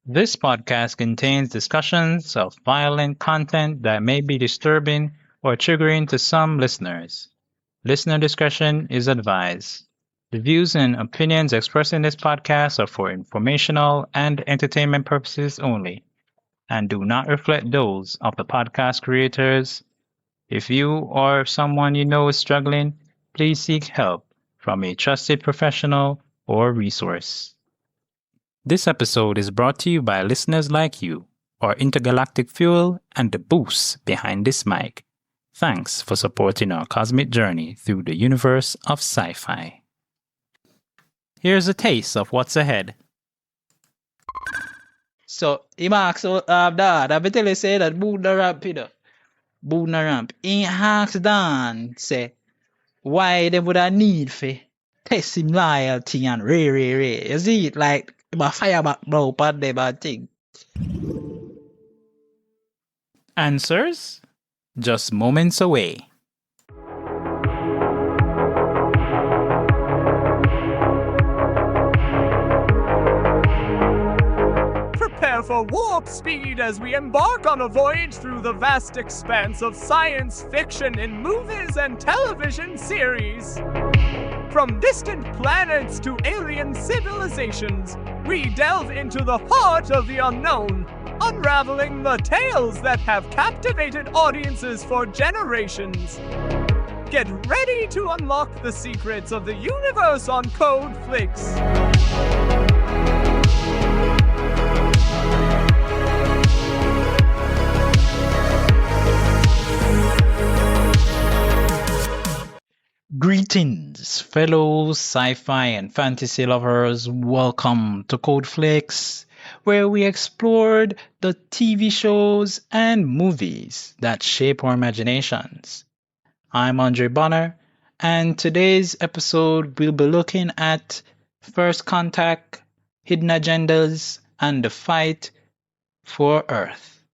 This podcast contains discussions of violent content that may be disturbing or triggering to some listeners. Listener discretion is advised. The views and opinions expressed in this podcast are for informational and entertainment purposes only and do not reflect those of the podcast creators. If you or someone you know is struggling, please seek help from a trusted professional or resource. This episode is brought to you by listeners like you, our intergalactic fuel, and the boost behind this mic. Thanks for supporting our cosmic journey through the universe of sci-fi. Here's a taste of what's ahead. So, he asks that. I tell you say that Boone the ramp, you know. Boone the ramp. He asks Dan, say, why they would have need for test him loyalty and ray. You see it like my fire back blow upon them and thing. Answers? Just moments away. Prepare for warp speed as we embark on a voyage through the vast expanse of science fiction in movies and television series. From distant planets to alien civilizations, we delve into the heart of the unknown, unraveling the tales that have captivated audiences for generations. Get ready to unlock the secrets of the universe on Code Flix. Greetings, fellow sci-fi and fantasy lovers. Welcome to Code Flix, where we explored the TV shows and movies that shape our imaginations. I'm Andre Bonner, and today's episode we'll be looking at First Contact, Hidden Agendas, and the Fight for Earth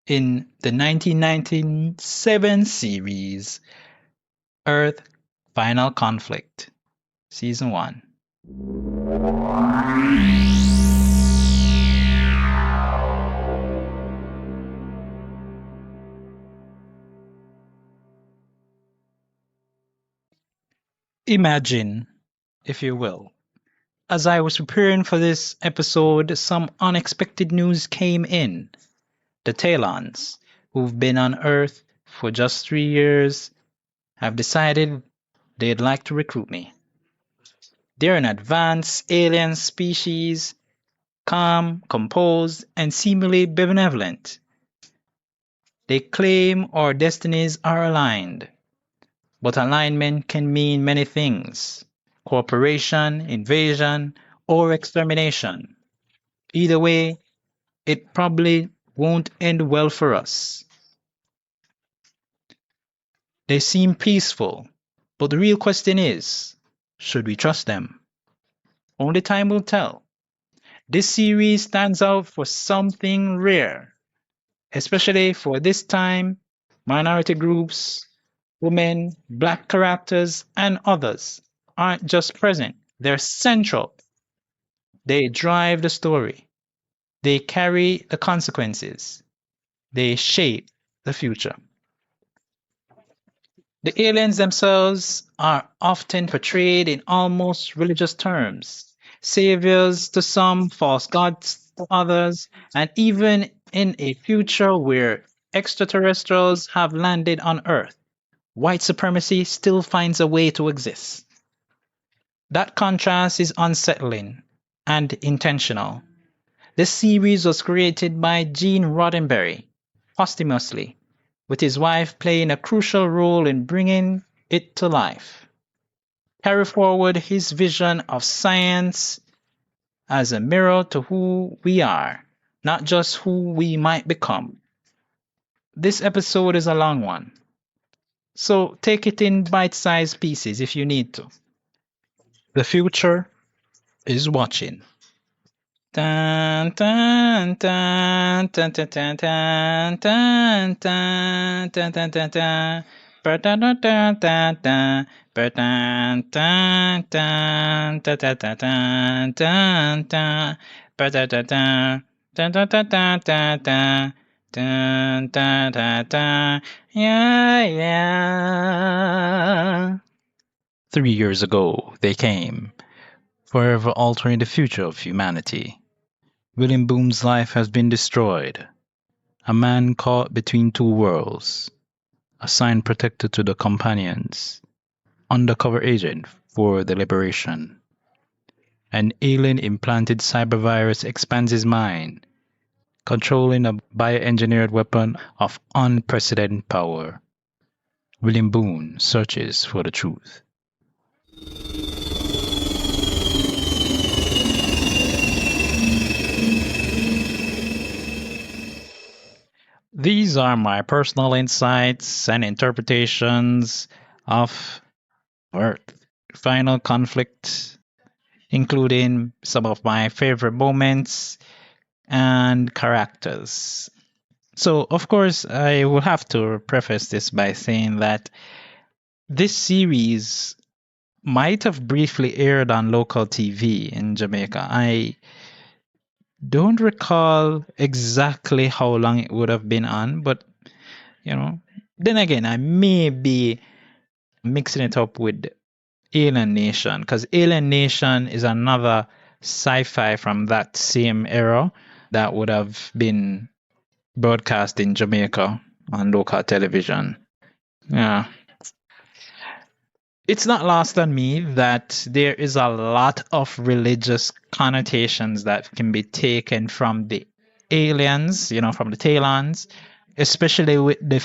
in the 1997 series Earth Final Conflict, Season 1. Imagine, if you will, as I was preparing for this episode, some unexpected news came in. The Taleons, who've been on Earth for just 3 years, have decided they'd like to recruit me. They're an advanced alien species, calm, composed, and seemingly benevolent. They claim our destinies are aligned, but alignment can mean many things: cooperation, invasion, or extermination. Either way, it probably won't end well for us. They seem peaceful, but the real question is, should we trust them? Only time will tell. This series stands out for something rare, especially for this time. Minority groups, women, black characters, and others aren't just present, they're central. They drive the story. They carry the consequences. They shape the future. The aliens themselves are often portrayed in almost religious terms: saviors to some, false gods to others, and even in a future where extraterrestrials have landed on Earth, white supremacy still finds a way to exist. That contrast is unsettling and intentional. This series was created by Gene Roddenberry posthumously, with his wife playing a crucial role in bringing it to life. Carry forward his vision of science as a mirror to who we are, not just who we might become. This episode is a long one, so take it in bite-sized pieces if you need to. The future is watching. Dun, dun, dun, dun, dun, dun, dun, dun, dun, dun, dun, dun, dun. Yeah, yeah. 3 years ago, they came, forever altering the future of humanity. William Boone's life has been destroyed. A man caught between two worlds, assigned protector to the companions, undercover agent for the liberation. An alien implanted cybervirus expands his mind, controlling a bioengineered weapon of unprecedented power. William Boone searches for the truth. These are my personal insights and interpretations of Earth Final Conflict, including some of my favorite moments and characters. So, of course, I will have to preface this by saying that this series might have briefly aired on local TV in Jamaica. I don't recall exactly how long it would have been on, but then again, I may be mixing it up with Alien Nation, because Alien Nation is another sci-fi from that same era that would have been broadcast in Jamaica on local television. Yeah. It's not lost on me that there is a lot of religious connotations that can be taken from the aliens, from the Taleons, especially with the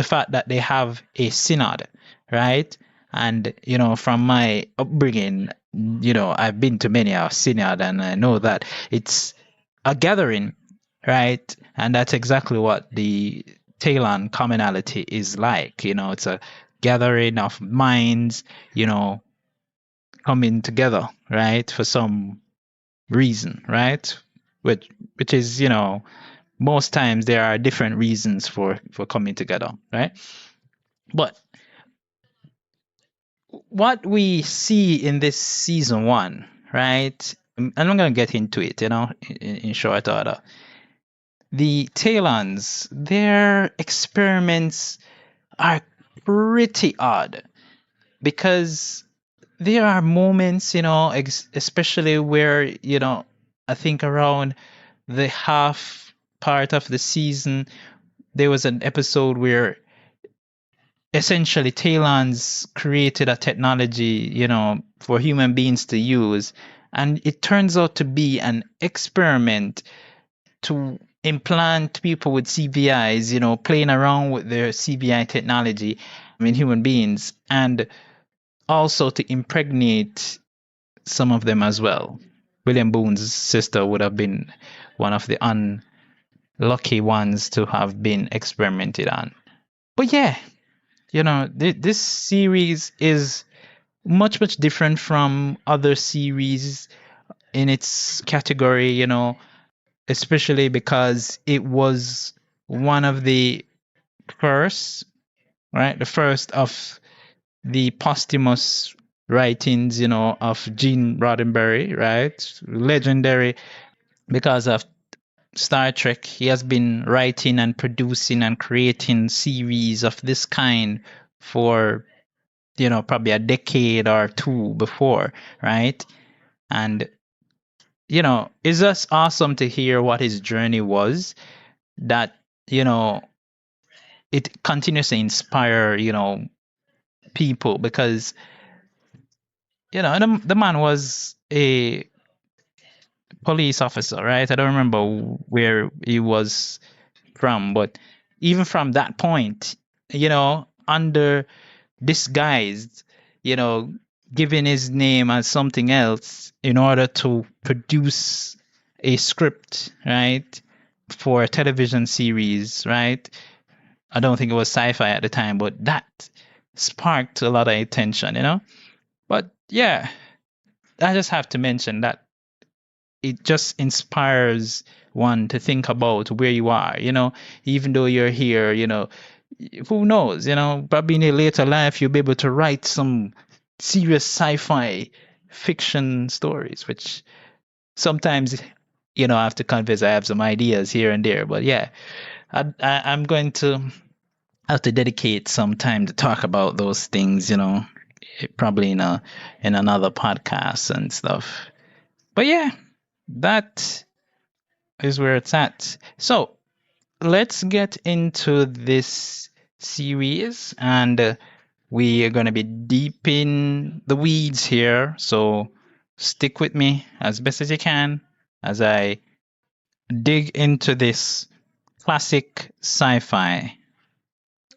fact that they have a synod, right? And from my upbringing, I've been to many a synod, and I know that it's a gathering, right? And that's exactly what the Talon commonality is like. It's a gathering of minds, coming together, right, for some reason, right? Which is, most times there are different reasons for coming together, right? But what we see in this season 1, right? And I'm going to get into it, in short order. The Talons, their experiments are pretty odd, because there are moments, especially where, I think around the half part of the season, there was an episode where essentially Talons created a technology, for human beings to use. And it turns out to be an experiment to implant people with CBIs, playing around with their CBI technology in human beings, and also to impregnate some of them as well. William Boone's sister would have been one of the unlucky ones to have been experimented on. But yeah, this series is much, much different from other series in its category, especially because it was one of the first, right? The first of the posthumous writings, of Gene Roddenberry, right? Legendary because of Star Trek. He has been writing and producing and creating series of this kind for, probably a decade or two before, right? And, it's just awesome to hear what his journey was, that, it continues to inspire, people, because, the man was a police officer, right? I don't remember where he was from, but even from that point, under disguised, giving his name as something else in order to produce a script, right, for a television series, right? I don't think it was sci-fi at the time, but that sparked a lot of attention, But yeah, I just have to mention that it just inspires one to think about where you are, even though you're here, who knows, probably in a later life you'll be able to write some serious sci-fi fiction stories, which sometimes, I have to confess I have some ideas here and there. But yeah, I'm going to have to dedicate some time to talk about those things, probably in another podcast and stuff. But yeah, that is where it's at. So let's get into this series, and we are going to be deep in the weeds here. So stick with me as best as you can as I dig into this classic sci-fi.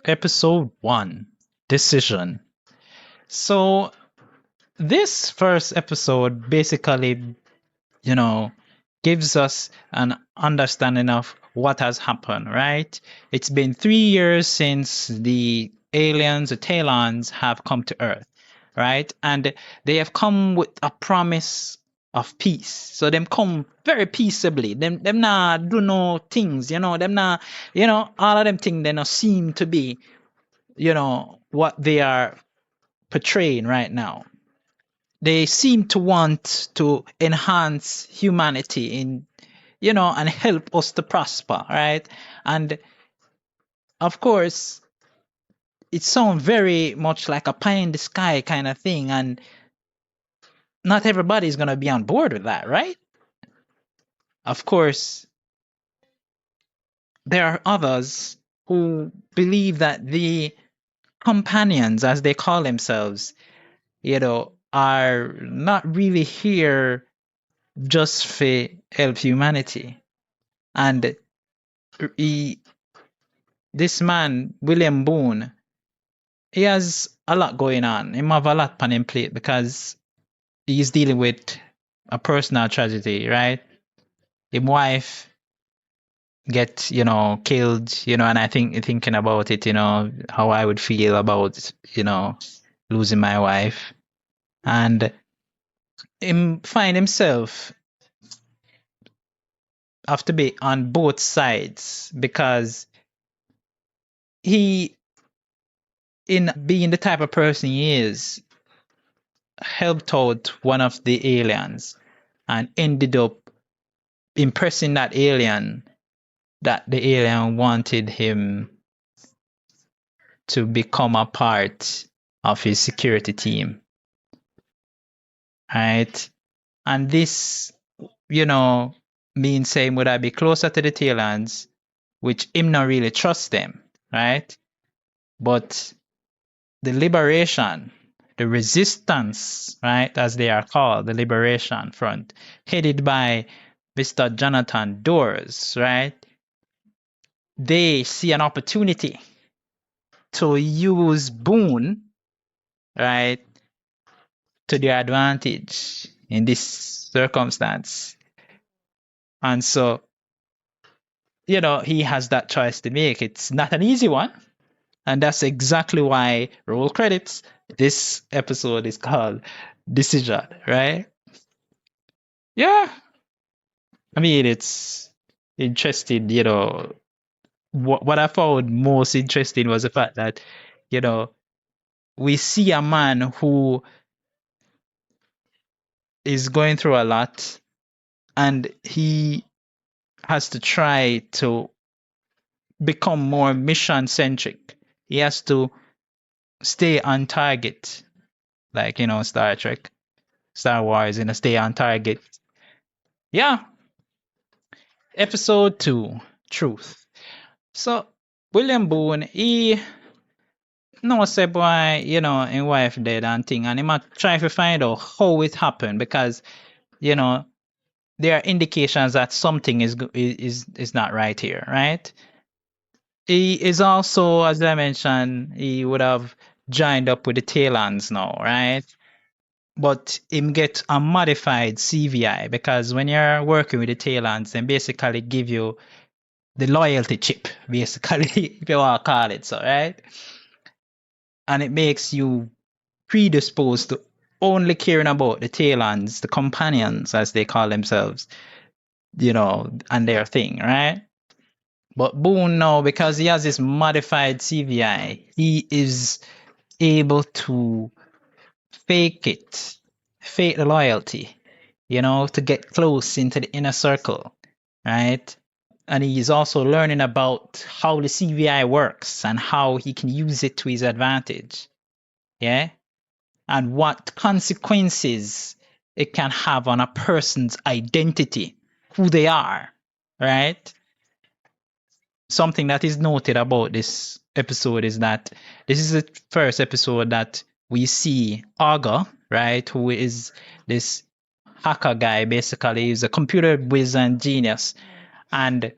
Episode 1, Decision. So this first episode basically, gives us an understanding of what has happened, right? It's been 3 years since the aliens, the Taleons, have come to Earth, right? And they have come with a promise of peace. So them come very peaceably. Them not do no things, them not, all of them things they not seem to be, what they are portraying right now. They seem to want to enhance humanity in, and help us to prosper, right? And of course, it sounds very much like a pie in the sky kind of thing, and not everybody's going to be on board with that, right? Of course, there are others who believe that the companions, as they call themselves, are not really here just for help humanity. And this man, William Boone, he has a lot going on. He have a lot on his plate because he's dealing with a personal tragedy, right? His wife get, killed, and I think thinking about it, how I would feel about, losing my wife. And him find himself have to be on both sides because he, in being the type of person he is, helped out one of the aliens and ended up impressing that alien that the alien wanted him to become a part of his security team. Right? And this, means saying, would I be closer to the Taleons, which him not really trust them, right? But the liberation, the resistance, right, as they are called, the Liberation Front, headed by Mr. Jonathan Doors, right? They see an opportunity to use Boone, right, to their advantage in this circumstance. And so, he has that choice to make. It's not an easy one. And that's exactly why, roll credits, this episode is called Decision, right? Yeah. I mean, it's interesting, what I found most interesting was the fact that, we see a man who is going through a lot and he has to try to become more mission centric. He has to stay on target, like, Star Trek, Star Wars, stay on target. Yeah. Episode 2, Truth. So, William Boone, he say boy, his wife dead and thing, and he might try to find out how it happened because, there are indications that something is not right here, right? He is also, as I mentioned, he would have joined up with the Taleons now, right? But him get a modified CVI because when you're working with the Taleons, they basically give you the loyalty chip, basically, if you want to call it so, right? And it makes you predisposed to only caring about the Taleons, the companions, as they call themselves, and their thing, right? But Boone now, because he has this modified CVI, he is able to fake it, fake the loyalty, to get close into the inner circle, right? And he's also learning about how the CVI works and how he can use it to his advantage, yeah? And what consequences it can have on a person's identity, who they are, right? Something that is noted about this episode is that this is the first episode that we see Augur, right, who is this hacker guy. Basically, he's a computer whiz and genius, and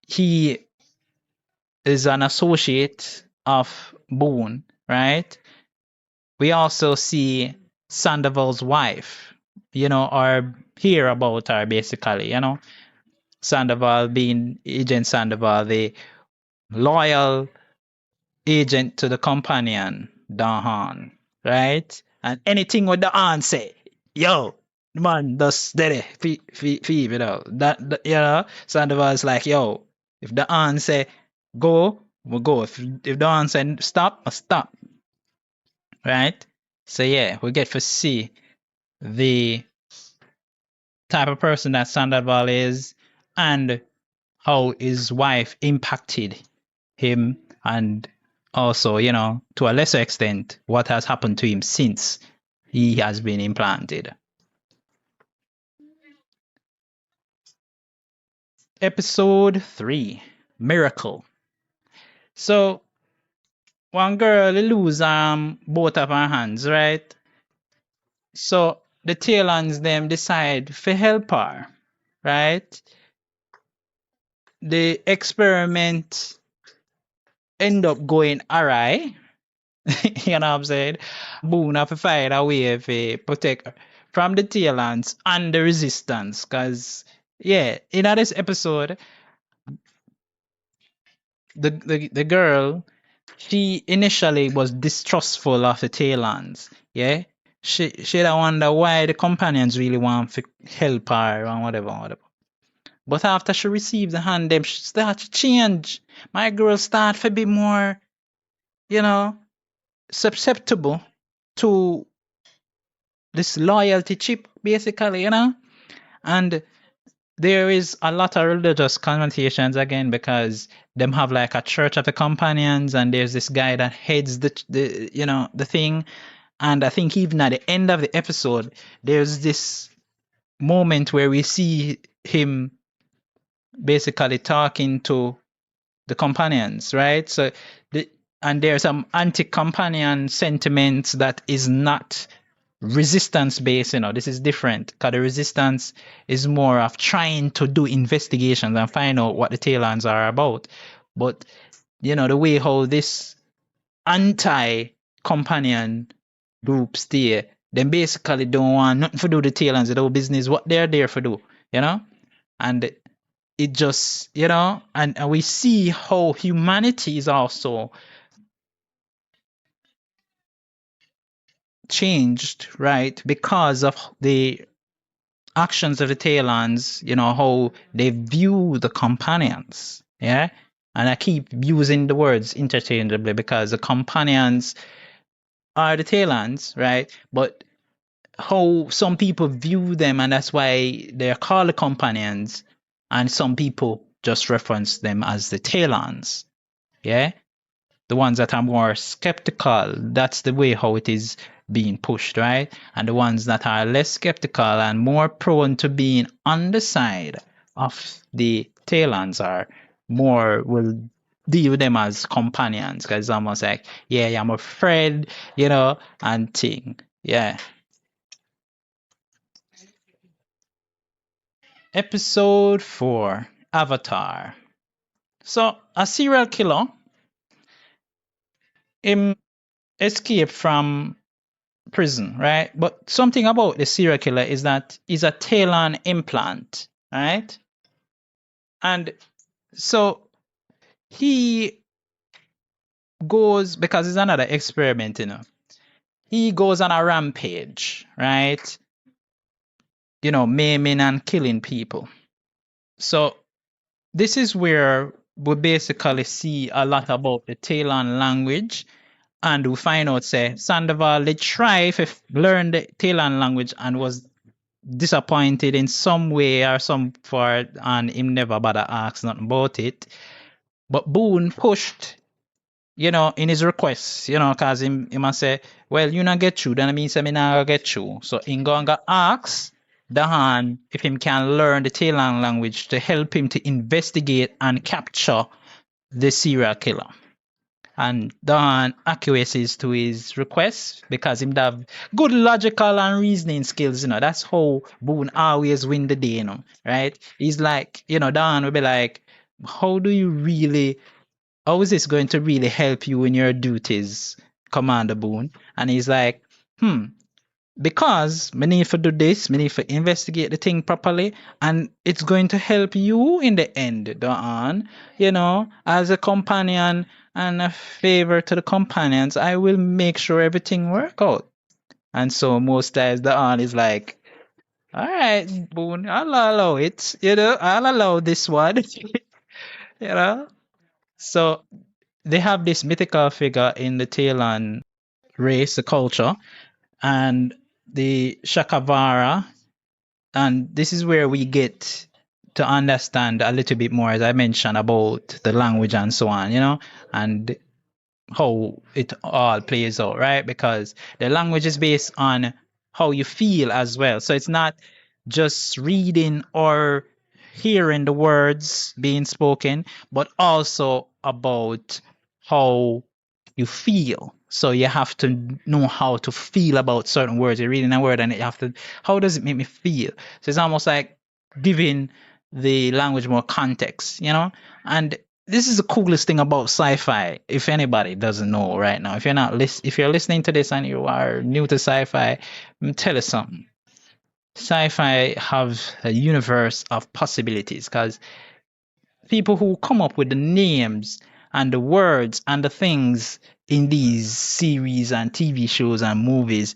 he is an associate of Boone, right? We also see Sandoval's wife, or hear about her basically, Sandoval being Agent Sandoval, the loyal agent to the companion, Dahan, right? And anything with the aunt say, yo, man, that's steady, that, Sandoval's like, yo, if the aunt say go, we'll go. If the aunt say stop, I'll stop, right? So yeah, we get to see the type of person that Sandoval is and how his wife impacted him, and also, to a lesser extent, what has happened to him since he has been implanted. Episode 3, Miracle. So, one girl lose both of her hands, right? So, the Taleons them decide to help her, right? The experiment end up going awry. You know what I'm saying? Boone have to find a way to protect her from the Taleons and the resistance. Because, yeah, in this episode, the girl, she initially was distrustful of the Taleons. Yeah? She don't wonder why the companions really want to help her and whatever. But after she received the hand, them she start to change. My girl start to be more, susceptible to this loyalty chip, basically, and there is a lot of religious connotations again, because them have like a church of the companions, and there's this guy that heads the thing. And I think even at the end of the episode, there's this moment where we see him basically talking to the companions, right? So and there's some anti-companion sentiments that is not resistance based. This is different, because the resistance is more of trying to do investigations and find out what the Taleons are about. But the way how this anti-companion group stay, them basically don't want nothing to do with the Taleons, they do business what they're there for do, and it just, and we see how humanity is also changed, right? Because of the actions of the Taleons, how they view the companions. Yeah. And I keep using the words interchangeably because the companions are the Taleons, right? But how some people view them, and that's why they're called the companions, and some people just reference them as the Taleons. Yeah. The ones that are more skeptical, that's the way how it is being pushed, right? And the ones that are less skeptical and more prone to being on the side of the Taleons will deal with them as companions, because it's almost like, yeah, I'm afraid, and thing. Yeah. Episode 4, Avatar. So, a serial killer escaped from prison, right? But something about the serial killer is that he's a Taleon implant, right? And so he goes, because it's another experiment, he goes on a rampage, right? Maiming and killing people. So this is where we basically see a lot about the Taleon language, and we find out say Sandoval did try to learn the Taleon language and was disappointed in some way or some part, and him never bother ask nothing about it. But Boone pushed, in his request, cause him must say, well, you not get through, then I mean say me not get through. So him go and go ask Dahan if him can learn the Taleon language to help him to investigate and capture the serial killer. And Dahan acquiesces to his request because him have good logical and reasoning skills, That's how Boone always win the day, right? He's like, Dahan will be like, how is this going to really help you in your duties, Commander Boone? And he's like, because me need to do this, me need to investigate the thing properly, and it's going to help you in the end, Dahan. As a companion and a favor to the companions, I will make sure everything work out. And so most times Dahan is like, all right, Boone, I'll allow it. I'll allow this one. So they have this mythical figure in the Taleon race, the culture, and the Shakavara. And this is where we get to understand a little bit more, as I mentioned, about the language and so on, and how it all plays out, right? Because the language is based on how you feel as well. So it's not just reading or hearing the words being spoken, but also about how you feel. So you have to know how to feel about certain words. You're reading a word and you have to, how does it make me feel? So it's almost like giving the language more context, And this is the coolest thing about sci-fi. If anybody doesn't know right now, if you're listening to this and you are new to sci-fi, let me tell you something. Sci-fi have a universe of possibilities because people who come up with the names and the words and the things in these series and TV shows and movies,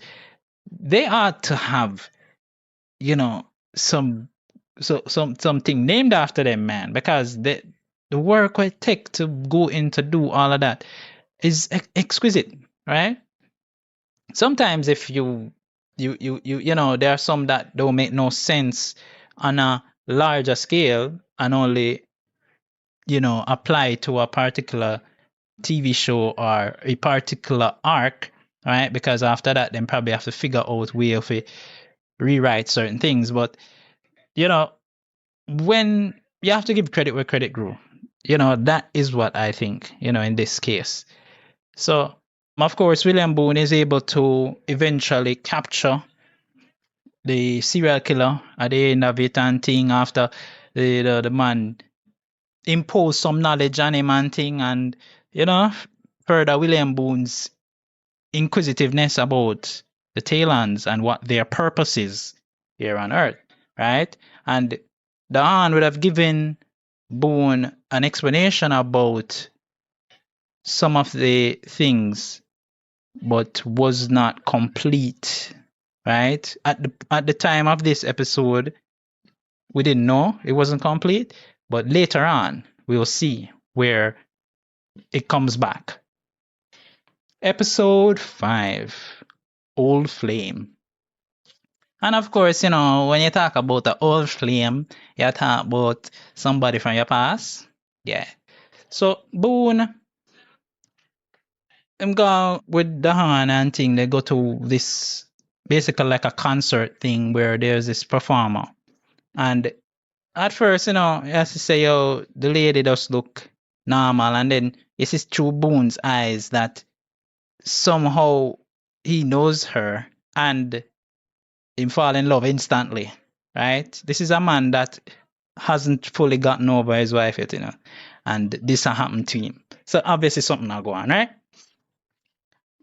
they ought to have, something named after them, man, because the work it take to go into do all of that is exquisite, right? Sometimes if you there are some that don't make no sense on a larger scale and only apply to a particular TV show or a particular arc, right? Because after that, then probably have to figure out way of it, rewrite certain things. But when you have to give credit where credit grew, that is what I think, in this case. So of course, William Boone is able to eventually capture the serial killer at the end of it and thing after the man impose some knowledge on him and thing, and further William Boone's inquisitiveness about the Taleons and what their purpose is here on Earth, right? And Dahan would have given Boone an explanation about some of the things, but was not complete, right? At the time of this episode, we didn't know it wasn't complete, but later on, we'll see where it comes back. Episode 5, Old Flame. And of course, when you talk about the old flame, you talk about somebody from your past. Yeah. So Boone, them go with Dahan and thing, they go to this basically like a concert thing where there's this performer. And at first, you have to say, the lady does look normal, and then you see through Boone's eyes that somehow he knows her and he fall in love instantly, right? This is a man that hasn't fully gotten over his wife yet, and this happened to him. So obviously something not going on, right?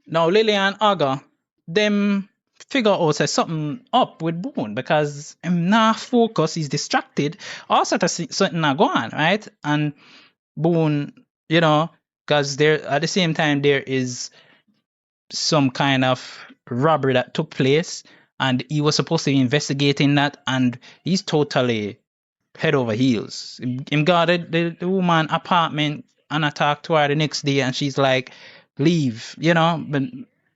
Now Lily and Aga, them figure out say something up with Boone because him not focus, he's distracted, all sort of something not going on, right? And Boone, because there at the same time there is some kind of robbery that took place and he was supposed to be investigating that, and he's totally head over heels. Him got the woman apartment and I talked to her the next day and she's like, leave, but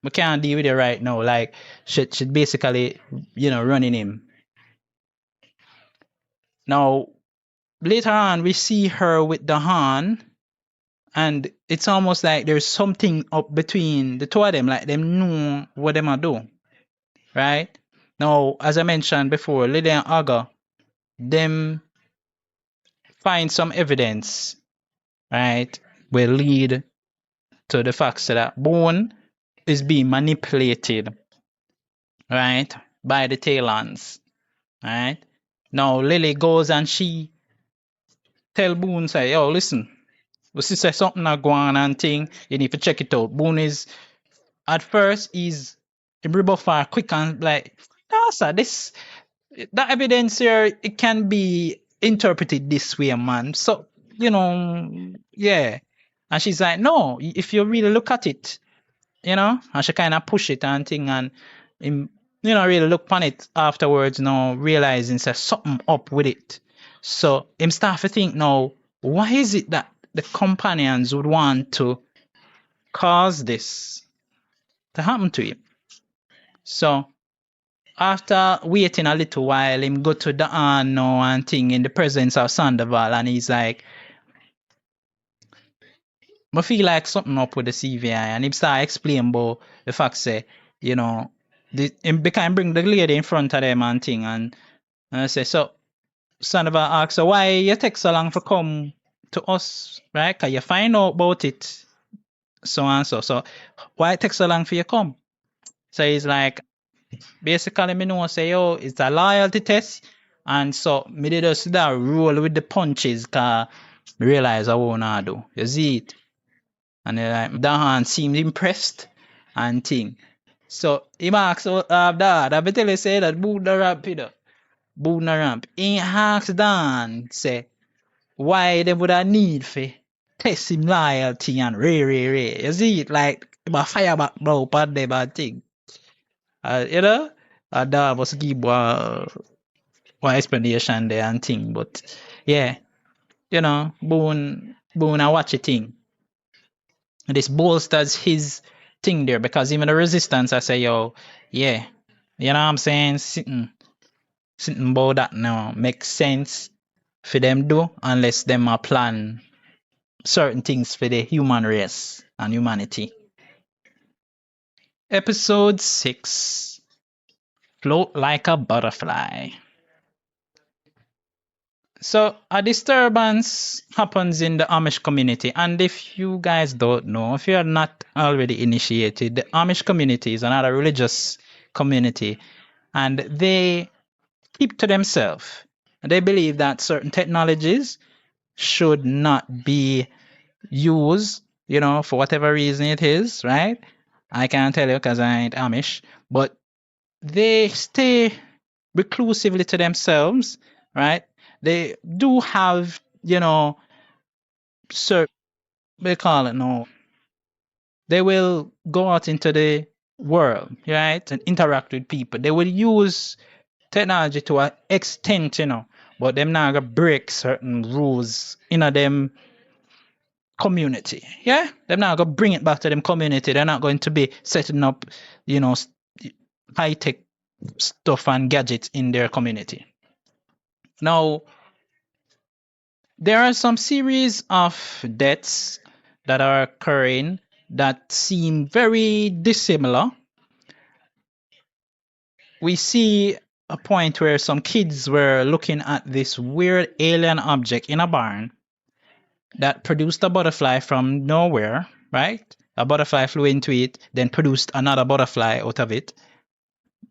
we can't deal with it right now. Like she basically, running him. Now later on we see her with the Han, and it's almost like there's something up between the two of them, like them know what them are do. Right? Now, as I mentioned before, Lily and Aga, them find some evidence, right, will lead to the fact that Boone is being manipulated, right, by the Taleons, right? Now Lily goes and she tell Boone, say, yo, listen, we see say something not go on and thing, you need to check it out. Boone is, at first, he's rebuff her quick and like, no, sir, that evidence here, it can be interpreted this way, man. So, yeah. And she's like, no, if you really look at it, and she kind of push it and thing, and him, really look on it afterwards, realizing there's something up with it. So him start to think now, why is it that the companions would want to cause this to happen to him? So after waiting a little while, him go to the now and thing in the presence of Sandoval, and he's like, I feel like something up with the CVI, and him start explain about the fact say, him can bring the lady in front of them and thing, and I say, so Sandoval asks, so why you take so long for come to us, right? Can you find out about it? So and so. So why it take so long for you come? So he's like, basically, me know say, yo, it's a loyalty test. And so me did just that roll with the punches cause me realize I won't do. You see it? And like Dahan seemed impressed and thing. So he asks that. I tell you say that Boone the ramp, Boone the ramp. He asks Dan, say, why they would have need for test him loyalty and ray. You see it? Like my fire back blow part there bad thing. That was give one explanation there and thing, but yeah, Boone I watch a thing. This bolsters his thing there because even the resistance, I say, yo, yeah, you know what I'm saying? Sitting about that now makes sense for them do unless them are plan certain things for the human race and humanity. Episode 6, Float Like a Butterfly. So a disturbance happens in the Amish community, and if you guys don't know, if you are not already initiated, the Amish community is another religious community, and they keep to themselves. They believe that certain technologies should not be used, for whatever reason it is, right? I can't tell you because I ain't Amish, but they stay reclusively to themselves, right? They do have, certain, they call it no. They will go out into the world, right, and interact with people. They will use technology to an extent, but them not gonna break certain rules in a them community. Yeah, they're not gonna bring it back to them community. They're not going to be setting up, high tech stuff and gadgets in their community. Now, there are some series of deaths that are occurring that seem very dissimilar. We see a point where some kids were looking at this weird alien object in a barn that produced a butterfly from nowhere, right? A butterfly flew into it, then produced another butterfly out of it.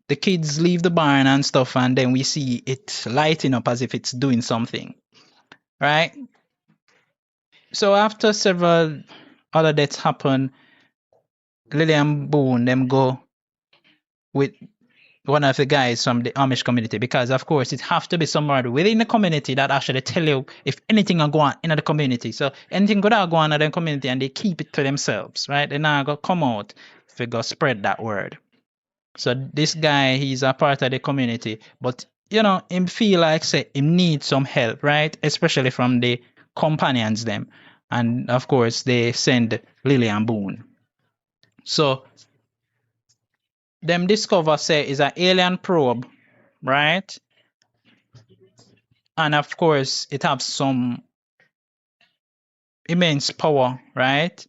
The kids leave the barn and stuff, and then we see it lighting up as if it's doing something, right? So after several other deaths happen, William Boone them go with one of the guys from the Amish community, because of course it have to be somebody within the community that actually tell you if anything are going on in the community. So anything good are going on in the community and they keep it to themselves, right? They're not gonna come out if they go spread that word. So this guy, he's a part of the community, but him feel like say him need some help, right? Especially from the companions them. And of course they send William Boone. So them discover say is an alien probe, right? And of course it have some immense power, right?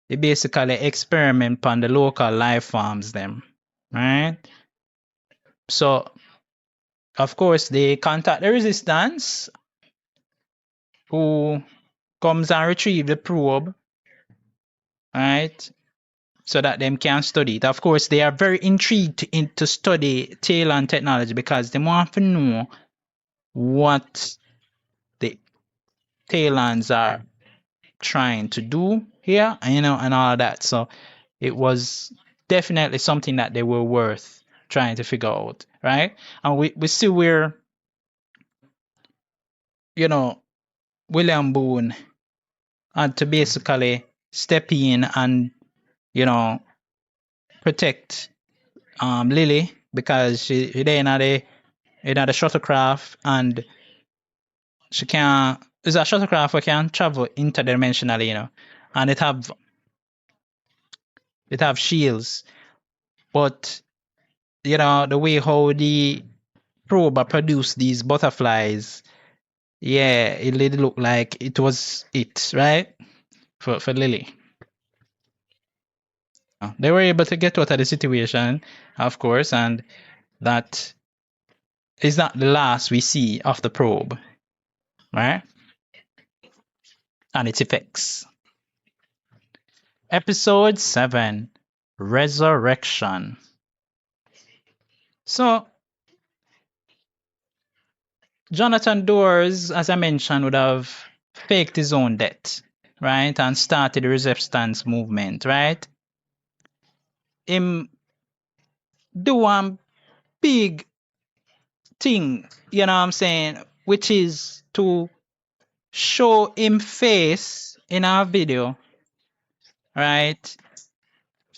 They basically experiment on the local life forms them, right? So of course they contact the resistance who comes and retrieve the probe, right? So that them can study it. Of course, they are very intrigued to study Taleon technology because they want to know what the Taleons are trying to do here, and and all that. So it was definitely something that they were worth trying to figure out, right? And we see where William Boone had to basically step in and protect Lily because she there in the shuttlecraft, and she can it's a shuttlecraft that can travel interdimensionally, and it have shields, but the way how the probe produced these butterflies, yeah, it did look like it was it, right? For Lily. They were able to get out of the situation, of course, and that is not the last we see of the probe, right? And its effects. Episode 7, Resurrection. So, Jonathan Doors, as I mentioned, would have faked his own death, right? And started the resistance movement, right? Him do one big thing, you know what I'm saying, which is to show him face in our video, right?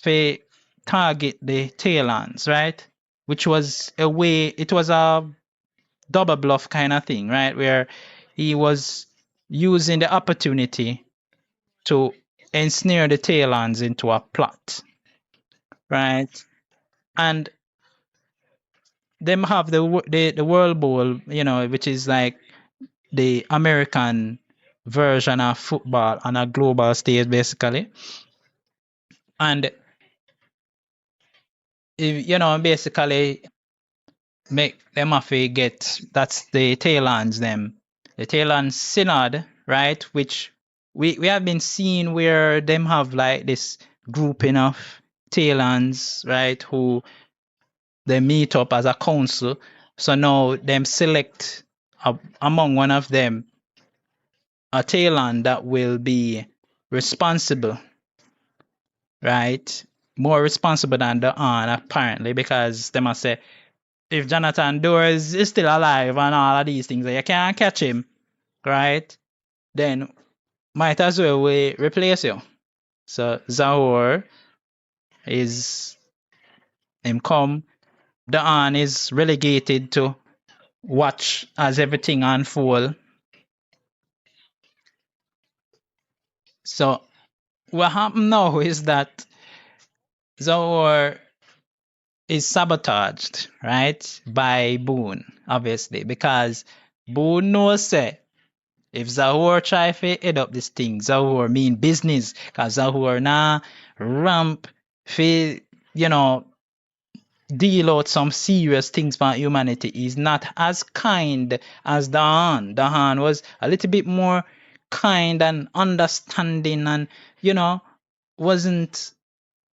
For target the Taleons, right? Which was it was a double bluff kind of thing, right? Where he was using the opportunity to ensnare the Taleons into a plot, right? And them have the World Bowl, which is like the American version of football on a global stage, basically. And if, basically make them have to get that's the Taleons them. The Taleon Synod, right? Which we have been seeing where them have like this grouping of Taleons, right? Who they meet up as a council. So now them select among one of them a Taleon that will be responsible, right? More responsible than the An, apparently, because they must say if Jonathan Doors is still alive and all of these things, you can't catch him, right? Then might as well we replace you. So Zahor is him come. The An is relegated to watch as everything unfold. So what happened now is that Zahor is sabotaged, right, by Boone, obviously, because Boone knows say if Zahor try to head up this thing, Zahor mean business, because Zahor now ramp for, deal out some serious things for humanity. He's not as kind as Dahan. Dahan was a little bit more kind and understanding and, wasn't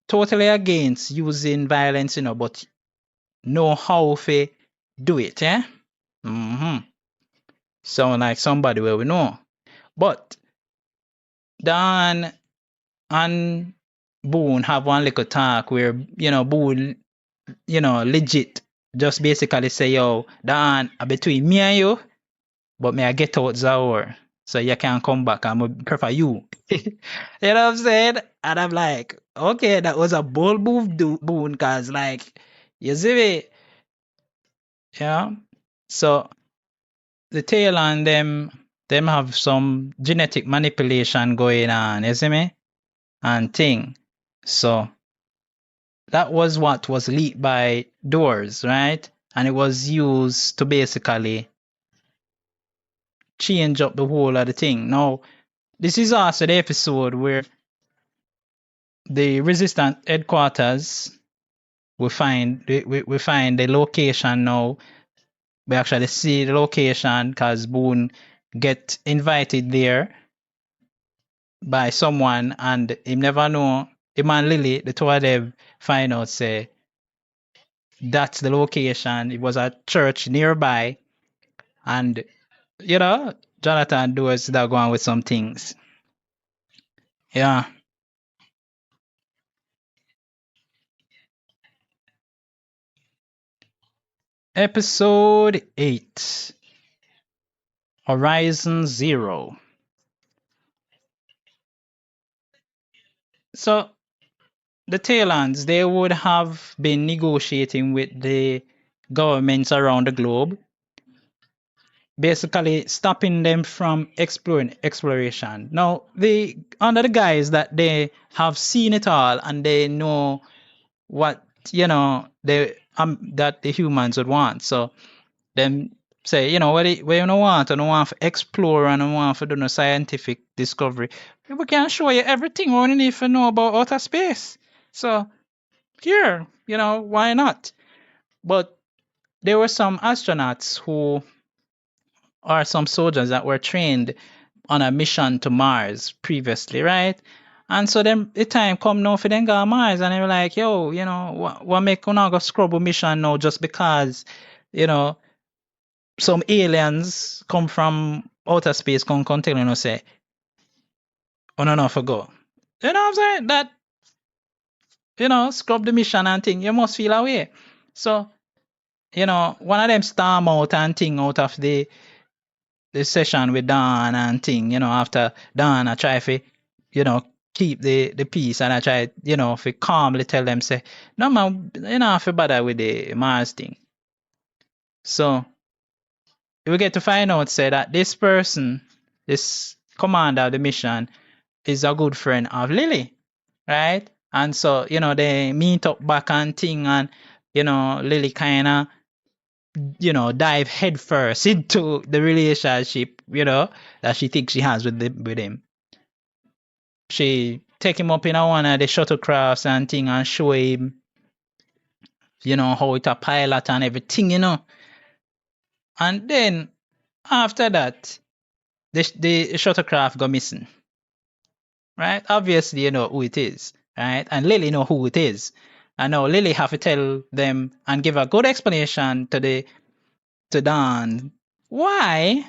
totally against using violence, but know how to do it, yeah? Sound like somebody where we know. But Dan and Boone have one little talk where, Boone, legit just basically say, yo, Dan, between me and you, but may I get out Zahor so you can come back and I prefer you. You know what I'm saying? And I'm like, okay, that was a bold move, Boone, because, like, you see me? Yeah. So the Taleon them have some genetic manipulation going on, you see me? And thing. So that was what was leaked by Doors, right? And it was used to basically change up the whole of the thing. Now, this is also the episode where the resistant headquarters we find the location now. We actually see the location because Boone get invited there by someone and he never know him and Lily, the two of them find out say that's the location. It was a church nearby and you know Jonathan does that going with some things. Yeah. Episode 8 Horizon Zero. So the Taleons, they would have been negotiating with the governments around the globe, basically stopping them from exploration. Now, under the guise that they have seen it all and they know what they that the humans would want. So them say, what you don't want, I don't want to explore and I don't want to do no scientific discovery. We can show you everything. We only need to know about outer space. So here, why not? But there were some astronauts who are some soldiers that were trained on a mission to Mars previously, right? And so then the time come now for them go to Mars and they were like, yo, what make we not go scrub a mission now just because, some aliens come from outer space come tell say, oh no, for go. You know what I'm saying? That, scrub the mission and thing, you must feel away. So, one of them storm out and thing out of the session with Don and thing, after Don I try to, keep the peace and I try, to calmly tell them, say, no man, I feel bother with the Mars thing. So we get to find out, say that this person, this commander of the mission, is a good friend of Lily, right? And so, they meet up back and thing and, Lily kind of, dive headfirst into the relationship, that she thinks she has with him. She take him up in one of the shuttlecrafts and thing and show him, how it a pilot and everything, And then after that, the shuttlecraft go missing. Right? Obviously, you know who it is, right? And Lily know who it is. And now Lily have to tell them and give a good explanation to Dawn why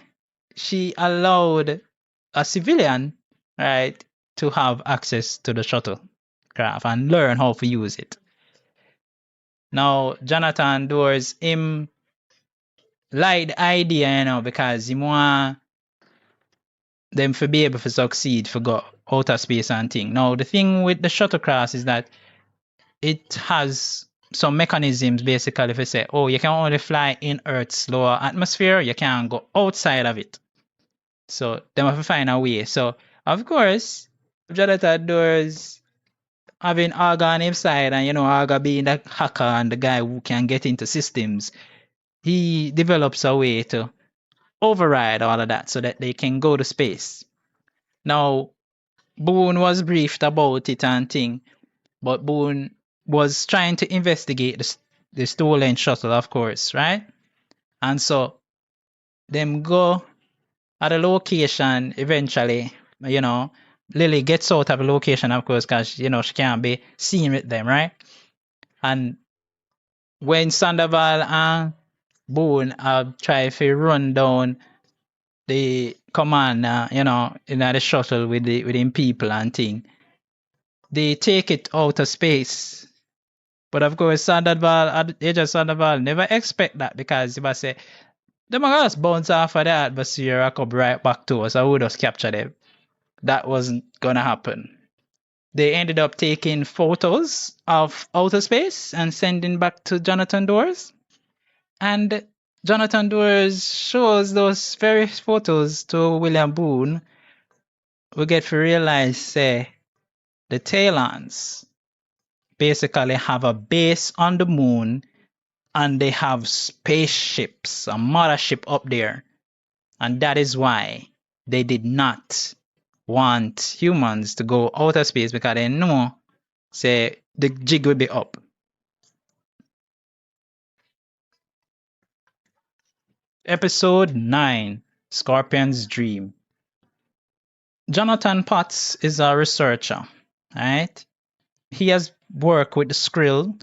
she allowed a civilian, right, to have access to the shuttlecraft and learn how to use it. Now, Jonathan Doors him like the idea, because he want them to be able to succeed for go outer space and thing. Now, the thing with the shuttlecraft is that it has some mechanisms basically to say, oh, you can only fly in Earth's lower atmosphere, you can't go outside of it. So they have to find a way. So of course, Jonathan Doors having Arga on his side and Arga being the hacker and the guy who can get into systems, he develops a way to override all of that so that they can go to space. Now, Boone was briefed about it and thing, but Boone was trying to investigate the stolen shuttle, of course, right? And so them go at a location eventually, Lily gets out of the location, of course, because, she can't be seen with them, right? And when Sandoval and Boone try to run down the commander, in the shuttle with them people and thing, they take it out of space. But of course, Agent Sandoval never expect that because he must say, them are just bounce off of the atmosphere and come right back to us. I would just capture them. That wasn't gonna happen. They ended up taking photos of outer space and sending back to Jonathan Doors. And Jonathan Doers shows those very photos to William Boone. We get to realize, say, the Taleons basically have a base on the moon and they have spaceships, a mothership up there. And that is why they did not want humans to go outer space, because they know, say, the jig will be up. Episode 9, Scorpion's Dream. Jonathan Potts is a researcher, right? He has worked with the Skrill.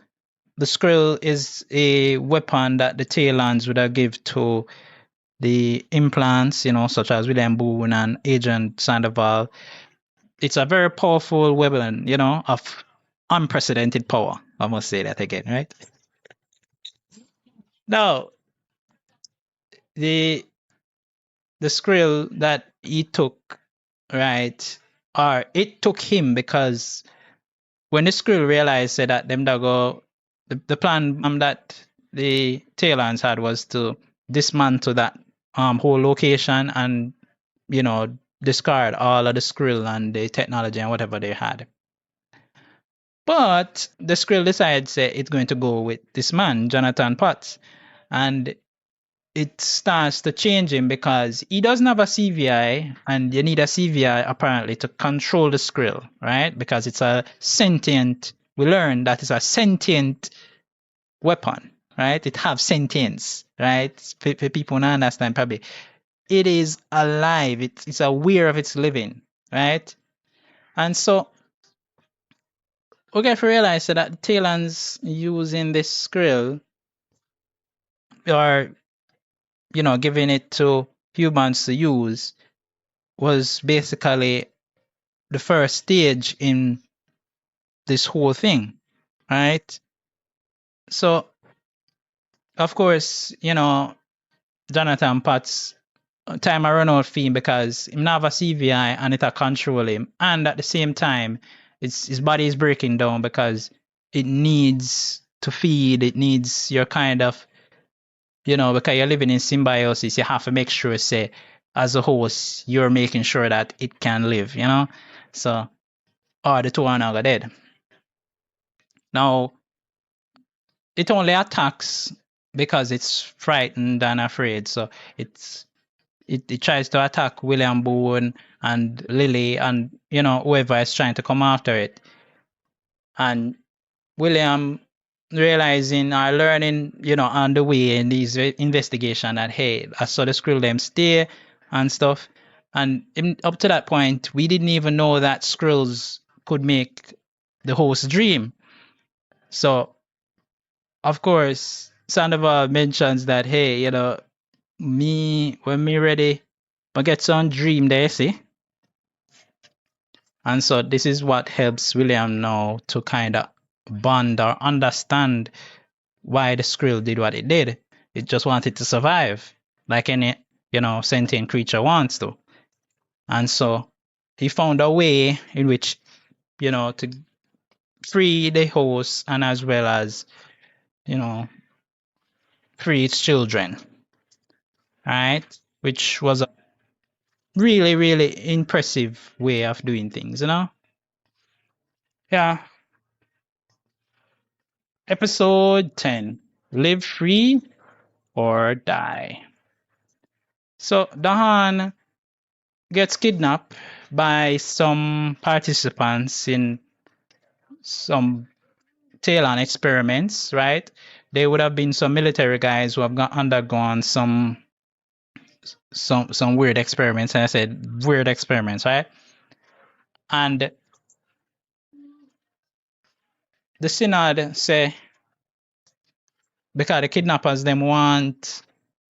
The Skrill is a weapon that the Taleons would have give to the implants, such as William Boone and Agent Sandoval. It's a very powerful weapon, of unprecedented power. I must say that again, right? Now, the Skrill that he took, right, or it took him, because when the Skrill realized that them that go, the plan that the Taleons had was to dismantle that whole location and discard all of the Skrill and the technology and whatever they had. But the Skrill decides say it's going to go with this man, Jonathan Potts, and it starts to change him because he doesn't have a CVI, and you need a CVI apparently to control the Skrill, right? Because it's a sentient. We learned that it's a sentient weapon, right? It have sentience, right? For people not understand probably. It is alive. It's aware of its living, right? And so we get to realize that the Taleons using this Skrill, or giving it to humans to use, was basically the first stage in this whole thing, right? So, of course, Jonathan Potts time I run out for him because him not have a CVI and it control him, and at the same time, his body is breaking down because it needs to feed. It needs your kind of, because you're living in symbiosis, you have to make sure, say, as a host, you're making sure that it can live, So, the two are now dead. Now, it only attacks because it's frightened and afraid. So it tries to attack William Boone and Lily and whoever is trying to come after it. And William realizing or learning, on the way in these investigation that, hey, I saw the Skrill them stay and stuff. And up to that point, we didn't even know that Skrills could make the host dream. So, of course, Sandoval mentions that, hey, when me ready, I get some dream there, see? And so this is what helps William now to kind of bond or understand why the Skrill did what it did. It just wanted to survive, like any, sentient creature wants to. And so he found a way in which, to free the host and as well as, free its children. Right? Which was a really, really impressive way of doing things, Yeah. Episode 10, Live Free or Die. So Dahan gets kidnapped by some participants in some Taleon experiments, right? They would have been some military guys who have undergone some weird experiments, and I said weird experiments, right? And the synod say, because the kidnappers them want,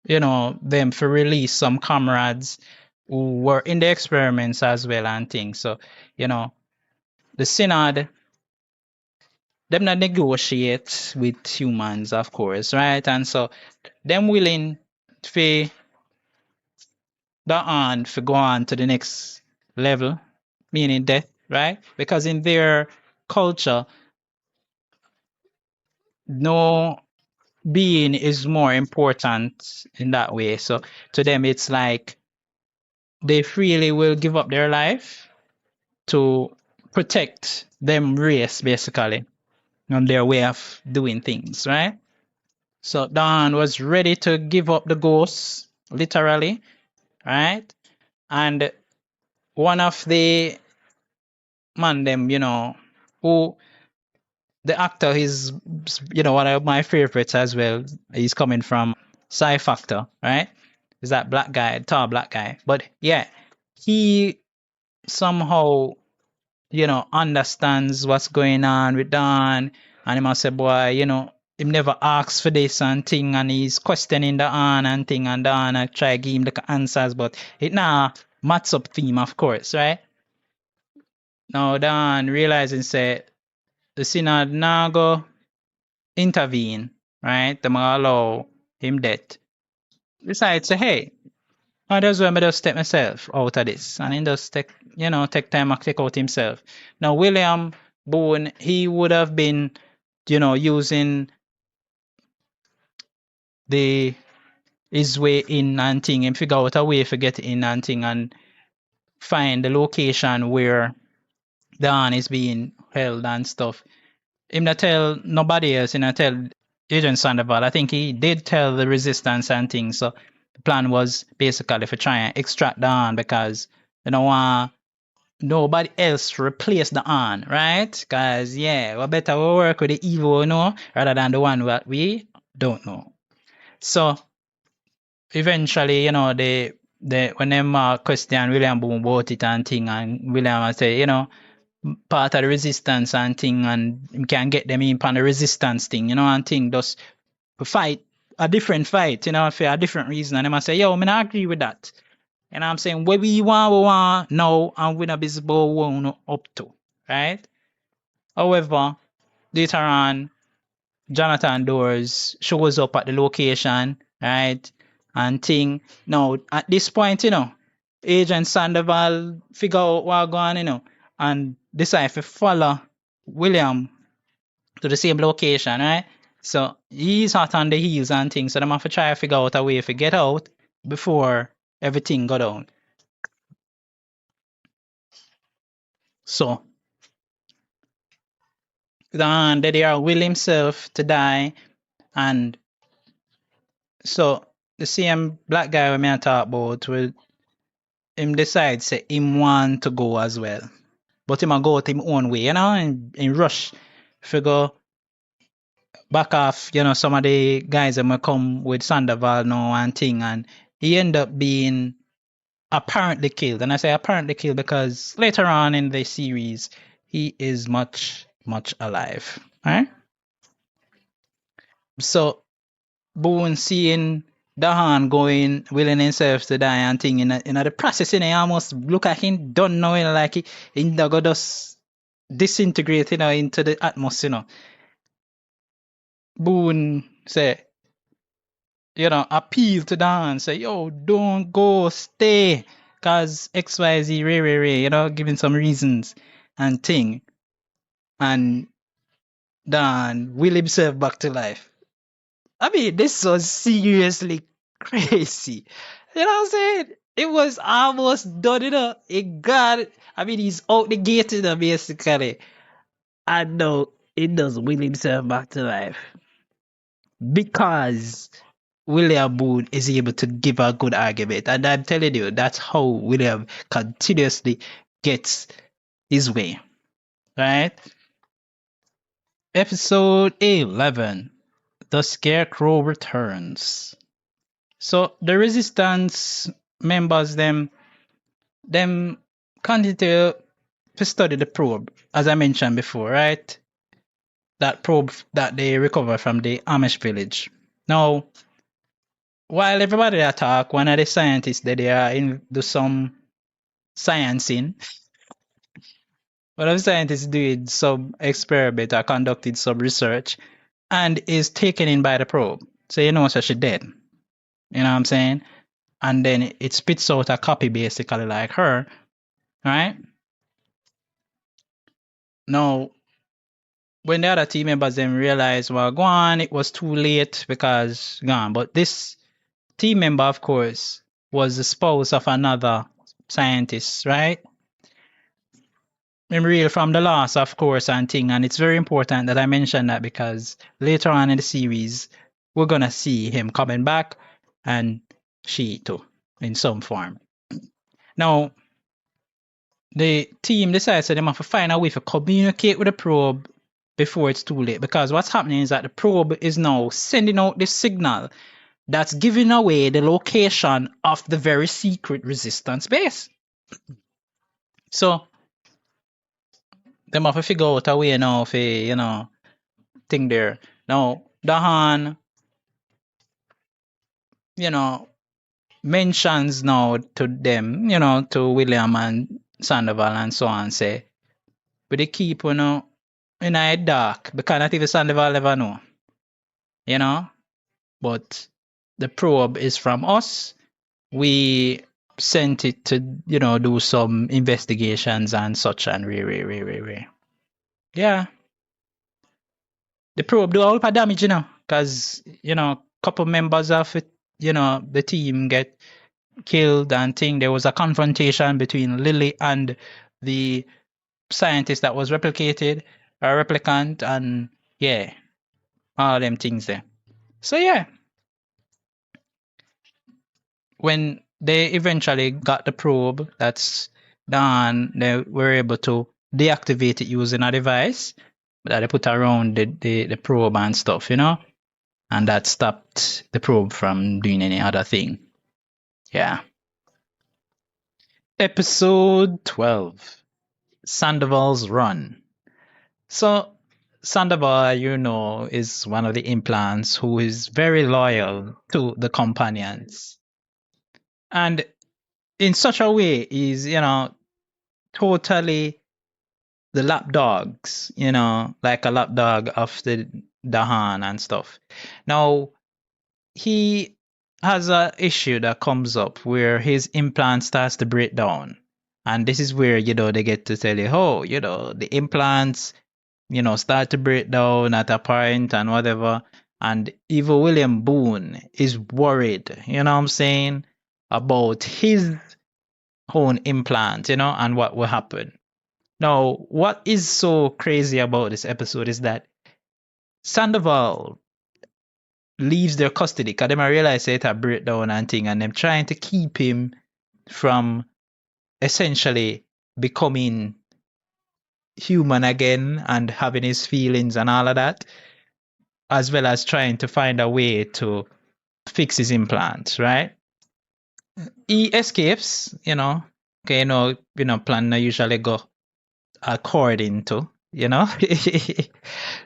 them to release some comrades who were in the experiments as well and things. So, the synod, them not negotiate with humans, of course, right? And so them willing for to go on to the next level, meaning death, right? Because in their culture, no being is more important in that way. So to them, it's like they freely will give up their life to protect them race, basically, on their way of doing things, right? So Dawn was ready to give up the ghosts, literally, right? And one of the man them, who the actor is, one of my favorites as well. He's coming from Sci-Factor, right? Is that black guy, tall black guy? But yeah, he somehow, understands what's going on with Don, and he must say, boy, him never asks for this and thing, and he's questioning the on and thing, and Don I try give him the answers, but it match up theme, of course, right? Now Don realizing say the synod now go intervene, right? They might allow him death. Besides, say, hey, might as well I just take myself out of this. And he just take time and take out himself. Now, William Boone, he would have been, using his way in and thing, and figure out a way to get in and thing and find the location where Dawn is being held and stuff. Him not tell nobody else, he not tell Agent Sandoval. I think he did tell the resistance and things. So the plan was basically to try and extract the on because they don't want nobody else replace the on, right? Because yeah, we better work with the evil, rather than the one that we don't know. So eventually, they when them question William Boone about it and thing, and William say, part of the resistance and thing, and you can get them in on the resistance thing, and thing, just fight a different fight, for a different reason. And they must say, yo, I not agree with that. And I'm saying, what we want now, and we not be up to, right? However, later on, Jonathan Doors shows up at the location, right? And thing. Now, at this point, Agent Sandoval figure out what's going on, and decide to follow William to the same location, right? So he's hot on the heels and things, so they have to try to figure out a way to get out before everything go down. So then they are will himself to die, and so the same black guy we talk about will him decide say him want to go as well. But him a go out him own way, and rush figure back off, some of the guys that might come with Sandoval now and thing, and he end up being apparently killed. And I say apparently killed because later on in the series, he is much, much alive. Right? So Boone seeing Dahan going, willing himself to die and thing, in the process, he almost look like him don't know, like he go just disintegrate, into the atmosphere, Boone say, appeal to Dan, say, yo, don't go, stay, cause XYZ, Ray, giving some reasons and thing. And Dan will himself back to life. I mean, this was seriously crazy. You know what I'm saying? It was almost done, It got, he's out the gate, basically. And no, it does will himself back to life. Because William Boone is able to give a good argument. And I'm telling you, that's how William continuously gets his way. Right? Episode 11. The Scarecrow Returns. So the resistance members, them continue to study the probe, as I mentioned before, right? That probe that they recovered from the Amish village. Now, while everybody attack, one of the scientists that they are do some sciencing. One of the scientists did some experiment or conducted some research and is taken in by the probe. So so she's dead. You know what I'm saying? And then it spits out a copy basically like her. Right? Now when the other team members then realized, well, go on, it was too late because gone. But this team member, of course, was the spouse of another scientist, right? Real from the loss, of course, and thing. And it's very important that I mention that because later on in the series, we're gonna see him coming back and she too, in some form. Now, the team decides that they have to find a way to communicate with the probe before it's too late. Because what's happening is that the probe is now sending out this signal that's giving away the location of the very secret resistance base. So they have to figure out a way now for, you know, thing there. Now, Dahan, you know, mentions now to them, you know, to William and Sandoval and so on, say, but they keep, you know, in the dark because not even Sandoval ever know, you know, but the probe is from us. We sent it to, you know, do some investigations and such and yeah. The probe do a lot of damage, you know, because, you know, couple members of it, you know, the team get killed and thing. There was a confrontation between Lily and the scientist that was replicated, a replicant, and yeah, all them things there. So yeah, when they eventually got the probe that's done, they were able to deactivate it using a device that they put around the probe and stuff, you know, and that stopped the probe from doing any other thing. Yeah. Episode 12, Sandoval's Run. So Sandoval, you know, is one of the implants who is very loyal to the companions. And in such a way is, you know, totally the lapdogs, you know, like a lapdog of the Dahan and stuff. Now, he has an issue that comes up where his implant starts to break down. And this is where, you know, they get to tell you, oh, you know, the implants, you know, start to break down at a point and whatever. And even William Boone is worried, you know what I'm saying, about his own implant, you know, and what will happen. Now, what is so crazy about this episode is that Sandoval leaves their custody because they might realize it a breakdown and thing, and them trying to keep him from essentially becoming human again and having his feelings and all of that, as well as trying to find a way to fix his implants, right? He escapes, you know. Okay, you know, plan usually go according to, you know.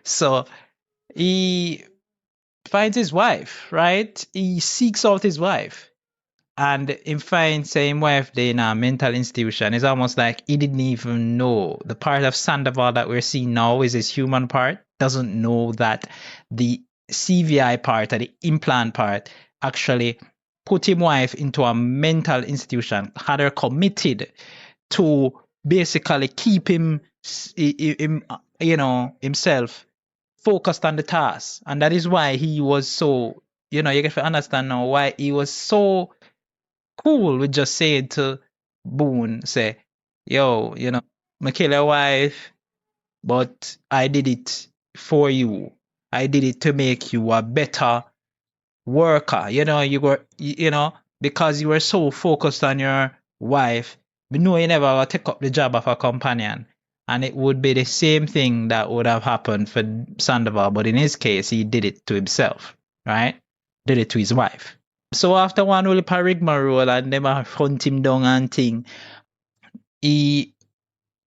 So he finds his wife, right? He seeks out his wife. And in finds his wife in a mental institution. It's almost like he didn't even know. The part of Sandoval that we're seeing now is his human part. Doesn't know that the CVI part or the implant part actually put his wife into a mental institution, had her committed to basically keep him, you know, himself focused on the task. And that is why he was so, you know, you get to understand now why he was so cool with just saying to Boone, say, yo, you know, I kill your wife, but I did it for you. I did it to make you a better worker. You know, you were, you know, because you were so focused on your wife, but no, you never will take up the job of a companion. And it would be the same thing that would have happened for Sandoval, but in his case, he did it to himself, right? Did it to his wife. So after one whole rigmarole and them hunt him down and thing, he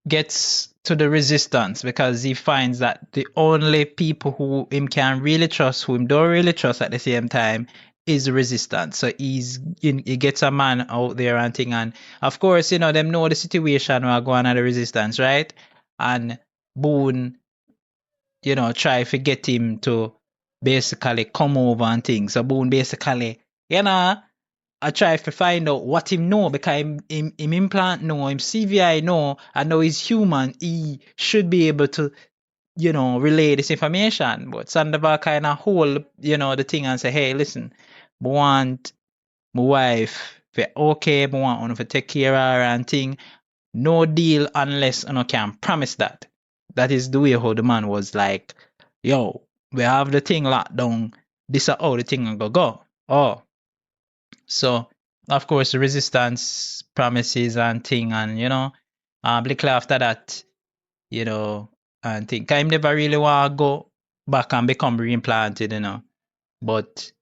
gets to the resistance because he finds that the only people who him can really trust, who him don't really trust at the same time, is the resistance. So he gets a man out there and thing, and of course, you know, them know the situation we're going at the resistance, right? And Boone, you know, try to get him to basically come over and things. So Boone basically, you know, I try to find out what him know because him implant know, him CVI know, and know he's human. He should be able to relay this information. But Sandoval kind of hold, the thing and say, hey, listen, I want my wife for okay, I want one to take care of her and thing. No deal unless you can promise that. That is the way how the man was like, yo, we have the thing locked down. This is how the thing go. Oh. So of course the resistance promises and thing and little after that, and think I never really want to go back and become reimplanted, but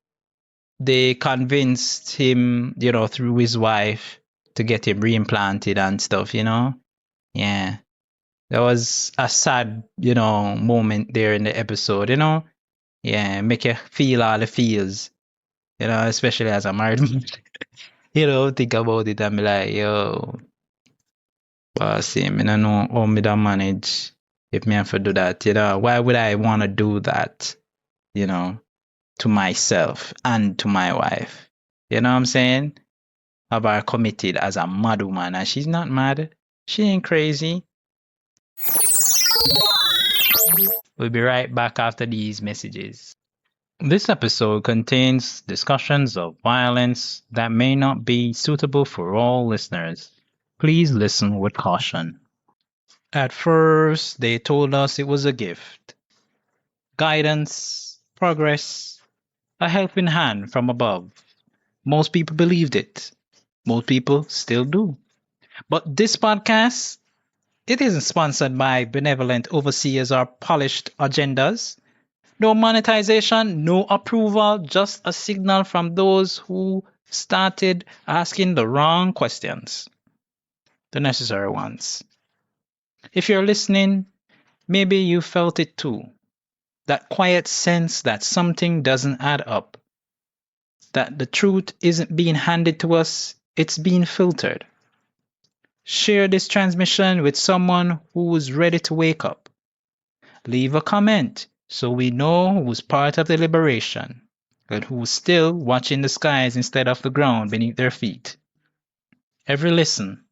they convinced him, through his wife to get him reimplanted and stuff, Yeah. That was a sad, moment there in the episode, Yeah, make you feel all the feels, especially as a married man. Think about it and be like, yo, bossy, I don't know how me da manage if me have to do that, Why would I want to do that, to myself and to my wife? You know what I'm saying? Have her committed as a mad woman, and she's not mad. She ain't crazy. We'll be right back after these messages. This episode contains discussions of violence that may not be suitable for all listeners. Please listen with caution. At first, they told us it was a gift. Guidance, progress, a helping hand from above. Most people believed it. Most people still do. But this podcast, it isn't sponsored by benevolent overseers or polished agendas. No monetization, no approval, just a signal from those who started asking the wrong questions. The necessary ones. If you're listening, maybe you felt it too. That quiet sense that something doesn't add up. That the truth isn't being handed to us, it's being filtered. Share this transmission with someone who is ready to wake up. Leave a comment so we know who's part of the liberation and who's still watching the skies instead of the ground beneath their feet. Every listen,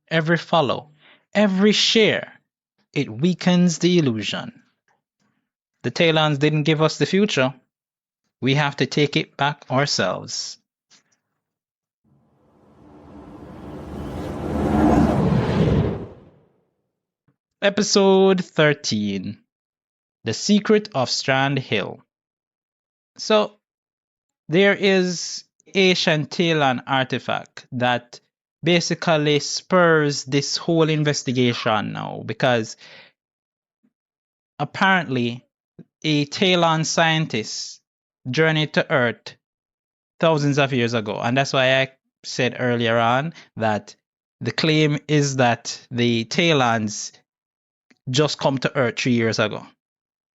every follow, every share, it weakens the illusion. The Taleons didn't give us the future. We have to take it back ourselves. Episode 13. The Secret of Strand Hill. So, there is Asian Taleon artifact that basically spurs this whole investigation now because apparently a Taleon scientist journeyed to Earth thousands of years ago. And that's why I said earlier on that the claim is that the Taleons just come to Earth 3 years ago.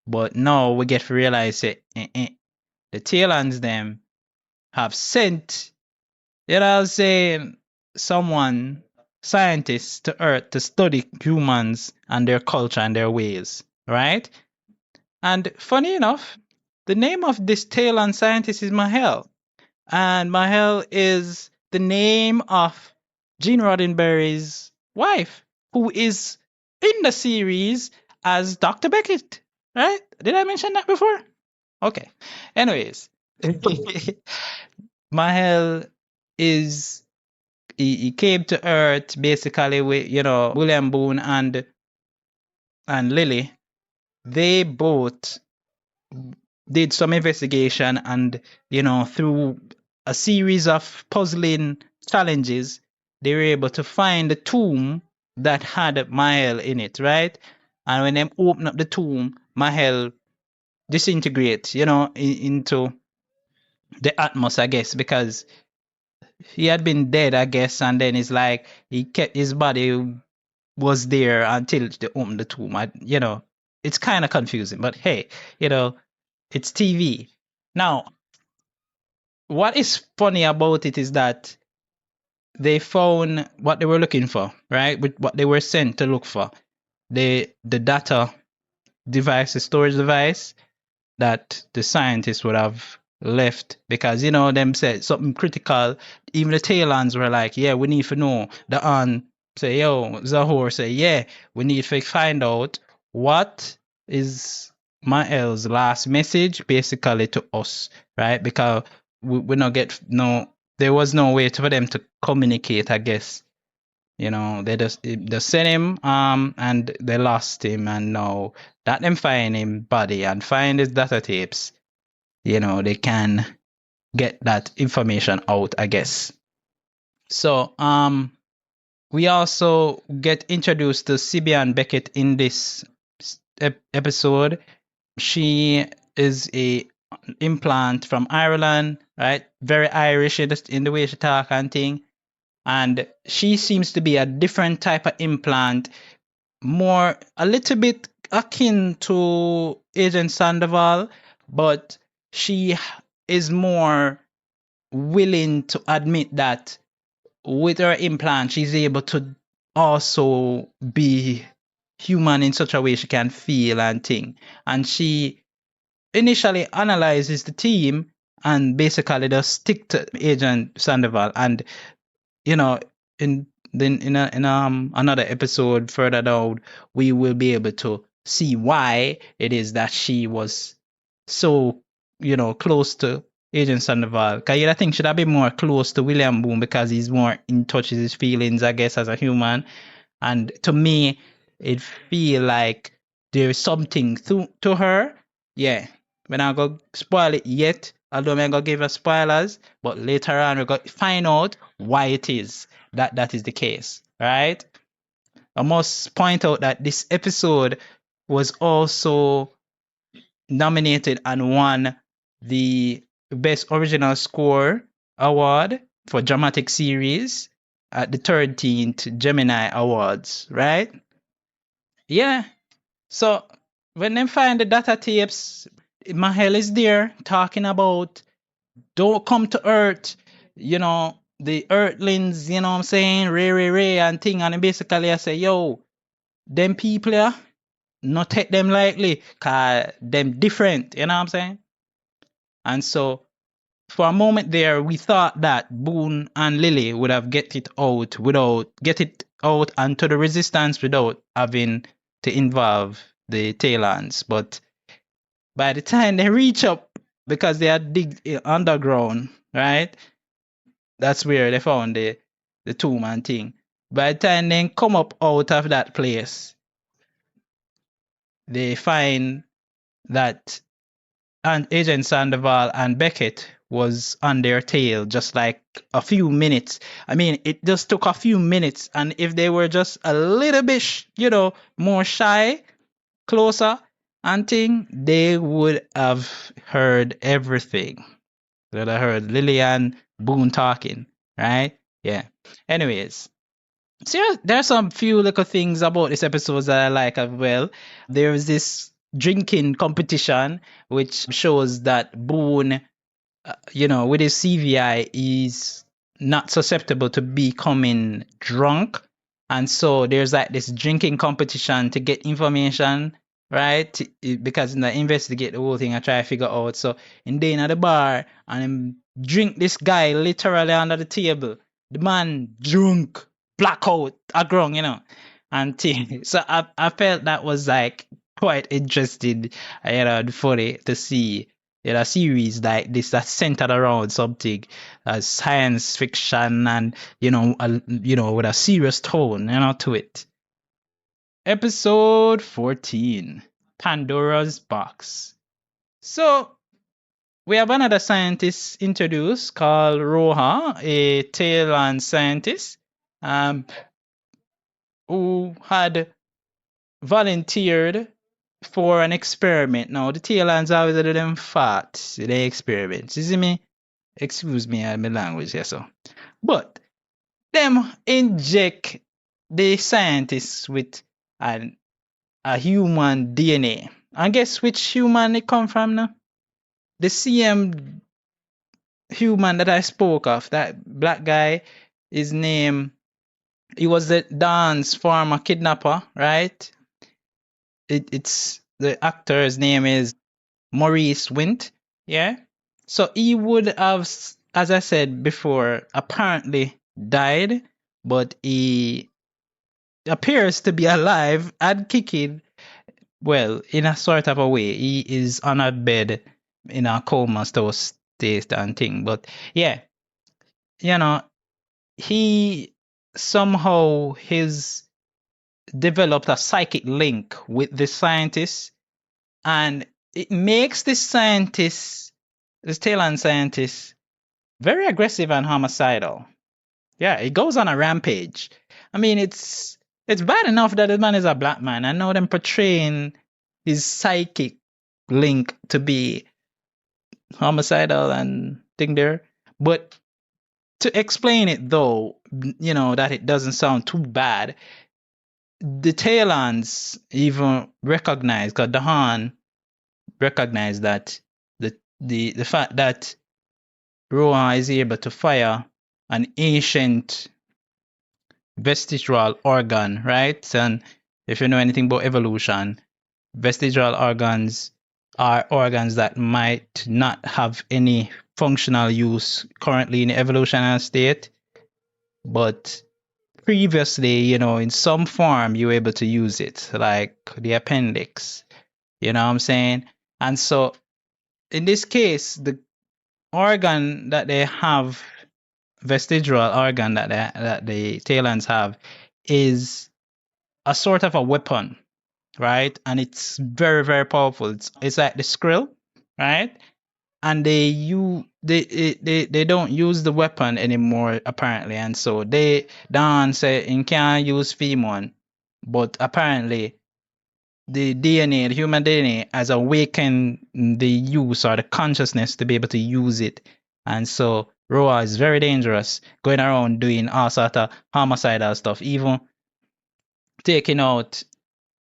But now we get to realize that the Taleons them have sent, someone, scientists to Earth to study humans and their culture and their ways, right? And funny enough, the name of this Taleon scientist is Mahel. And Mahel is the name of Gene Roddenberry's wife, who is in the series as Dr. Beckett. Right? Did I mention that before? Okay. Anyways, Mahel he came to Earth basically with William Boone and Lily. They both did some investigation and through a series of puzzling challenges, they were able to find the tomb that had Mahel in it, right? And when they opened up the tomb, Mahel disintegrates, into the atmosphere, I guess, because he had been dead, I guess, and then it's like he kept his body was there until they opened the tomb. It's kind of confusing, but hey, it's TV. Now, what is funny about it is that they found what they were looking for, right? With what they were sent to look for. The data device, the storage device that the scientists would have left because them said something critical. Even the Taleons were like, yeah, we need to know. The An say, yo, Zahor say, yeah, we need to find out what is Mael's last message basically to us, right? Because we not get no, there was no way for them to communicate, I guess. You know, they just sent him, and they lost him, and now that them find him body and find his data tapes, you know, they can get that information out, I guess. So, we also get introduced to Sibian Beckett in this episode. She is a implant from Ireland, right? Very Irish in the way she talk and thing. And she seems to be a different type of implant, more a little bit akin to Agent Sandoval, but she is more willing to admit that with her implant, she's able to also be human in such a way she can feel and think. And she initially analyzes the team and basically just stick to Agent Sandoval. And you know, in another episode further down, we will be able to see why it is that she was so, you know, close to Agent Sandoval. Because I think should have been more close to William Boone because he's more in touch with his feelings, I guess, as a human. And to me, it feel like there is something to her. Yeah. We're not going to spoil it yet, although I'm going to give her spoilers, but later on we're going to find out why it is that is the case, right? I must point out that this episode was also nominated and won the Best Original Score award for dramatic series at the 13th Gemini Awards, right? Yeah. So when they find the data tapes, Mahel is there talking about don't come to Earth, you know, the Earthlings, you know what I'm saying, Ray, and thing. And basically I say, yo, them people here, not take them lightly, cause them different, you know what I'm saying? And so for a moment there, we thought that Boone and Lily would have get it out and to the resistance without having to involve the Taleons. But by the time they reach up, because they had dig underground, right? That's where they found the tomb and thing. By the time they come up out of that place, they find that Agent Sandoval and Beckett was on their tail just like a few minutes. I mean, it just took a few minutes, and if they were just a little bit, you know, more shy, closer, and thing, they would have heard everything. They would have heard Lillian Boone talking, right? Yeah. Anyways, so there's some few little things about this episode that I like as well. There's this drinking competition, which shows that Boone, you know, with his CVI, is not susceptible to becoming drunk. And so there's like this drinking competition to get information, right? Because in the investigate the whole thing, I try to figure out. So in day at the bar and him drink this guy literally under the table. The man drunk, blackout, agrong, you know. And so I felt that was like quite interesting, you know, funny to see. You know, a series like this that's centered around something science fiction and you know with a serious tone, you know, to it. Episode 14, Pandora's Box. So we have another scientist introduced called Roha, a Taleon scientist, who had volunteered for an experiment. Now, the Taleons always do them fat, they experiments. You see me? Excuse me, my language here, so. But them inject the scientists with a human DNA. And guess which human it come from now? The same human that I spoke of, that black guy, his name, he was the dance former kidnapper, right? It's the actor's name is Maurice Wint, yeah? So he would have, as I said before, apparently died, but he appears to be alive and kicking well, in a sort of a way, he is on a bed in a comatose state and thing. But yeah, you know, he somehow has developed a psychic link with the scientist, and it makes this scientist, this Taleon scientist, very aggressive and homicidal. Yeah, he goes on a rampage. I mean, it's bad enough that the man is a black man. I know them portraying his psychic link to be homicidal and thing there, but to explain it though, that it doesn't sound too bad, the Taleons even recognize, because Dahan recognized that the fact that Rohan is able to fire an ancient vestigial organ, right? And if you know anything about evolution, vestigial organs are organs that might not have any functional use currently in the evolutionary state, but previously, in some form you were able to use it, like the appendix. You know what I'm saying? And so in this case, the organ that they have, vestigial organ that the Taleons have, is a sort of a weapon, right? And it's very, very powerful. It's like the skrill, right? And they don't use the weapon anymore apparently, and so they don't say in can't use Femon, but apparently the DNA, the human DNA, has awakened the use or the consciousness to be able to use it, and so Roa is very dangerous, going around doing all sort of homicidal stuff, even taking out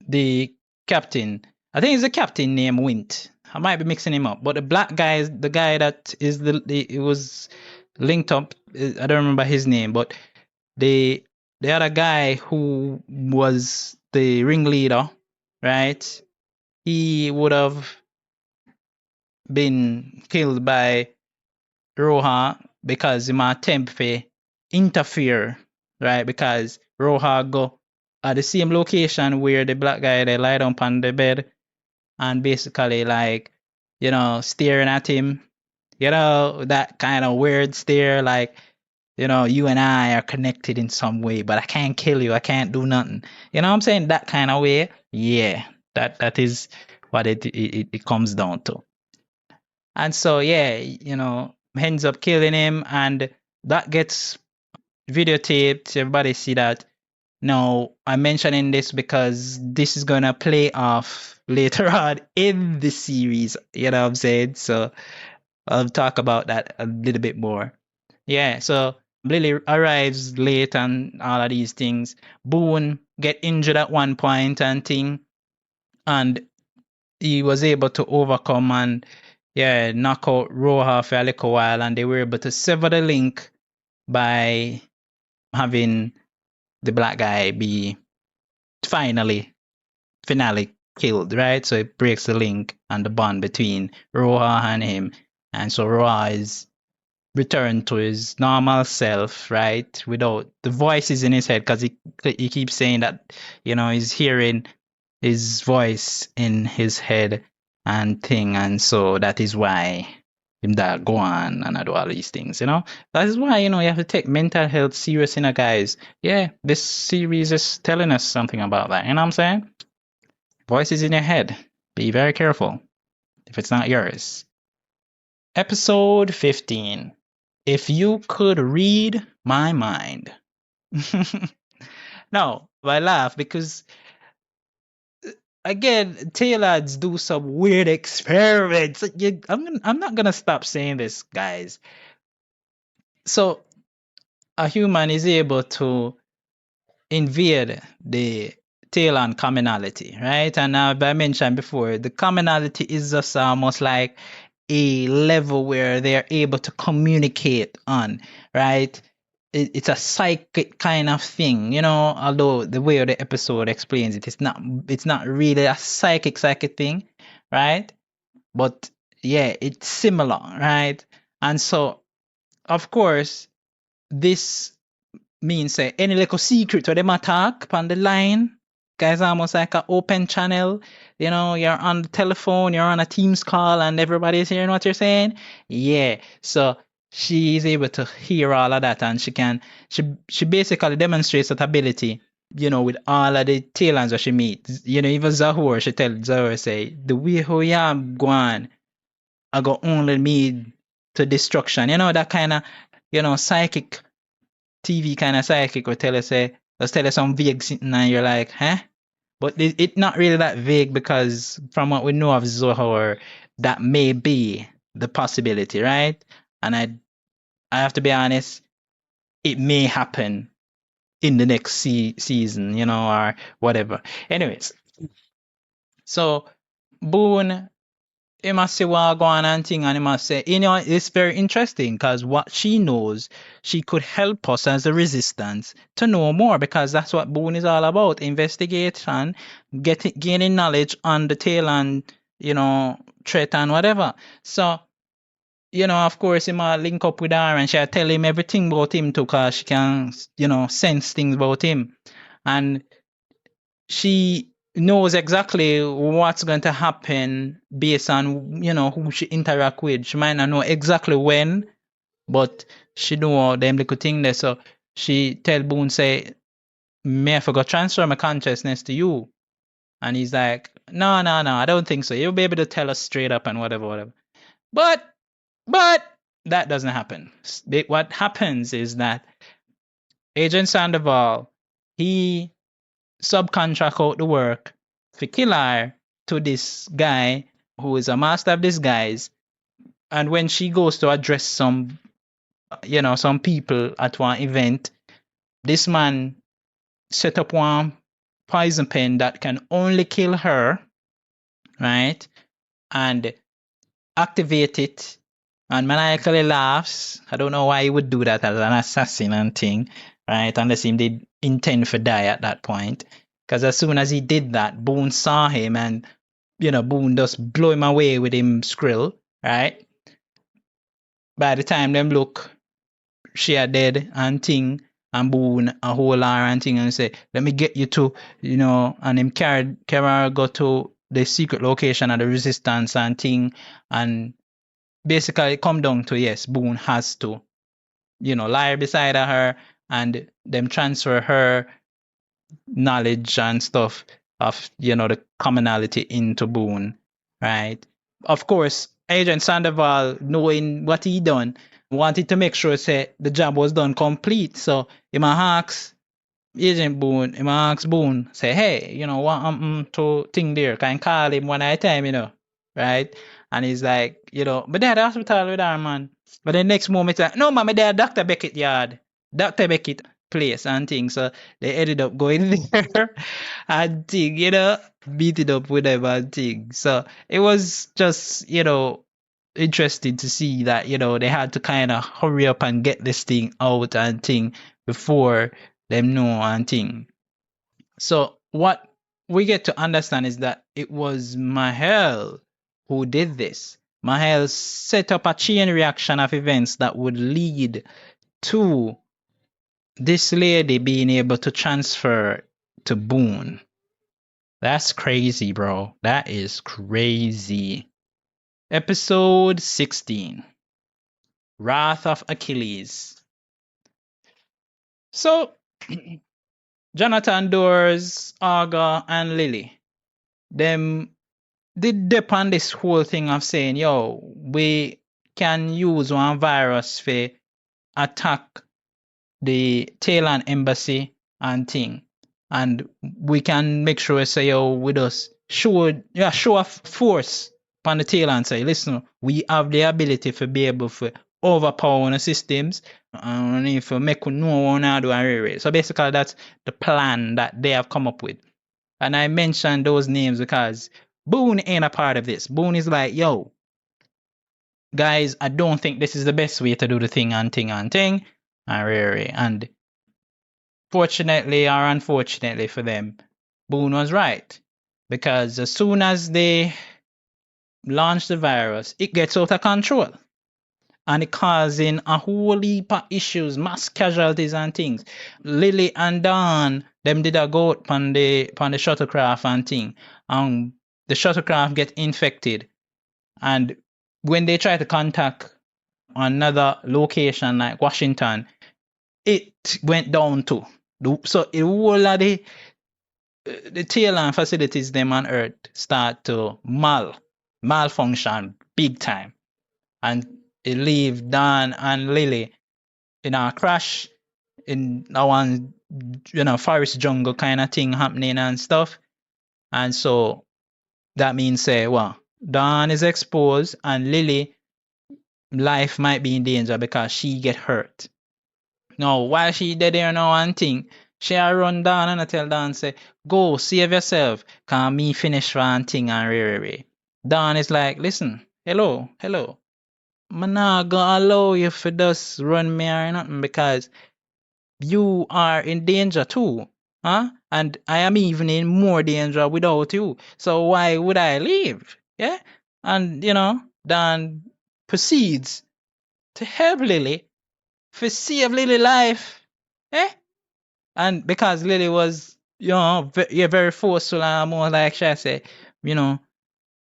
the captain. I think it's the captain named Wint. I might be mixing him up, but the black guy is the guy that is it was linked up. I don't remember his name, but the other guy who was the ringleader, right? He would have been killed by Roha because he might attempt to interfere, right? Because Roha go at the same location where the black guy they lie down on the bed and basically staring at him, that kind of weird stare, like, you and I are connected in some way, but I can't kill you, I can't do nothing. You know what I'm saying? That kind of way. Yeah, that is what it comes down to. And so, yeah, ends up killing him, and that gets videotaped. Everybody see that. Now, I'm mentioning this because this is going to play off later on in the series, you know what I'm saying? So I'll talk about that a little bit more. Yeah, so Lily arrives late and all of these things. Boone get injured at one point and thing, and he was able to overcome and knock out Roha for a little while, and they were able to sever the link by having the black guy be finally killed, right? So it breaks the link and the bond between Roha and him. And so Roha is returned to his normal self, right? Without the voices in his head, because he keeps saying that, he's hearing his voice in his head and thing. And so that is why him that go on and do all these things, That is why, you have to take mental health serious, guys. Yeah, this series is telling us something about that, you know what I'm saying? Voices in your head. Be very careful if it's not yours. Episode 15. If you could read my mind. No, I laugh because again, Taleons do some weird experiments. I'm not gonna stop saying this, guys. So a human is able to invade the Taleon commonality, right? And now, I mentioned before, the commonality is just almost like a level where they're able to communicate on, right? It's a psychic kind of thing, although the way the episode explains it, it's not really a psychic thing, right? But yeah, it's similar, right? And so, of course, this means any little secret where them attack on the line, guy's almost like an open channel. You know, you're on the telephone, you're on a Teams call, and everybody's hearing what you're saying. Yeah. So she's able to hear all of that, and she basically demonstrates that ability, you know, with all of the Taleons that she meets. You know, even Zahor, she tell Zahor, say, the way how you am going, I go only lead to destruction. You know, that kind of, you know, psychic TV kind of psychic will tell you, say, let's tell you some vague something, and you're like, huh? But it's not really that vague, because from what we know of Zohar, that may be the possibility, right? And I have to be honest, it may happen in the next season, you know, or whatever. Anyways, so Boone, he must say what go on and thing, and he must say, you know, it's very interesting, because what she knows, she could help us as a resistance to know more, because that's what Boone is all about: investigation, gaining knowledge on the tail and, you know, threat and whatever. So, you know, of course, he might link up with her, and she'll tell him everything about him too, because she can, you know, sense things about him. And she knows exactly what's going to happen based on, you know, who she interact with. She might not know exactly when, but she know them little thing there. So she tell Boone, say, may I forgot transfer my consciousness to you? And he's like, no, I don't think so. You'll be able to tell us straight up and whatever. But that doesn't happen. What happens is that Agent Sandoval, he subcontract out the work for kill her to this guy who is a master of disguise. And when she goes to address some, you know, some people at one event, this man set up one poison pen that can only kill her, right? And activate it, and maniacally laughs. I don't know why he would do that as an assassin and thing, right? Unless he did intend to die at that point. Because as soon as he did that, Boone saw him, and, you know, Boone just blow him away with him skrill, right? By the time them look, she are dead and thing, and Boone a whole her and thing, and say, let me get you to, you know, and him carry her go to the secret location of the resistance and thing, and basically come down to, yes, Boone has to, you know, lie beside her, and them transfer her knowledge and stuff of, you know, the commonality into Boone, right? Of course, Agent Sandoval, knowing what he done, wanted to make sure, say, the job was done complete. So he asks Agent Boone, he asks Boone, say, hey, you know, what to thing there? Can call him one at a time, you know, right? And he's like, you know, but they're at the hospital with her, man. But the next moment, like, no, man, they're at Dr. Beckett yard, Dr. Beckett place and things. So they ended up going there and thing, you know, beat it up with them and thing. So it was just, you know, interesting to see that, you know, they had to kind of hurry up and get this thing out and thing before them know and thing. So what we get to understand is that it was Mahel who did this. Mahel set up a chain reaction of events that would lead to this lady being able to transfer to Boone. That's crazy, bro. That is crazy. Episode 16. Wrath of Achilles. So, Jonathan Doors, Arga, and Lily, them did dip on this whole thing of saying, yo, we can use one virus for attack the Taleon embassy and thing. And we can make sure, say, yo, with us, show a force upon the Taleon, say, listen, we have the ability to be able to overpower the systems and if we make no one do a. So basically that's the plan that they have come up with. And I mentioned those names because Boone ain't a part of this. Boone is like, yo, guys, I don't think this is the best way to do the thing and thing and thing. And fortunately or unfortunately for them, Boone was right. Because as soon as they launch the virus, it gets out of control. And it causing a whole heap of issues, mass casualties and things. Lily and Dawn them did a go out on the shuttlecraft and thing. The shuttlecraft get infected, and when they try to contact another location like Washington, it went down too. So it whole of the Taleon facilities them on Earth start to malfunction big time, and it leave Dan and Lily in a crash in a one forest jungle kind of thing happening and stuff. And so that means say, well, Dan is exposed and Lily life might be in danger because she get hurt. Now while she dead there now and thing, she a run down and I tell Dan say, go save yourself, can me finish one thing and re. Dan is like, listen, hello. I'm not gonna allow you for just run me or nothing because you are in danger too. Huh? And I am even in more danger without you. So why would I leave? Yeah? And Dan proceeds to help Lily for save Lily life. Eh? And because Lily was, very forceful and more like she say,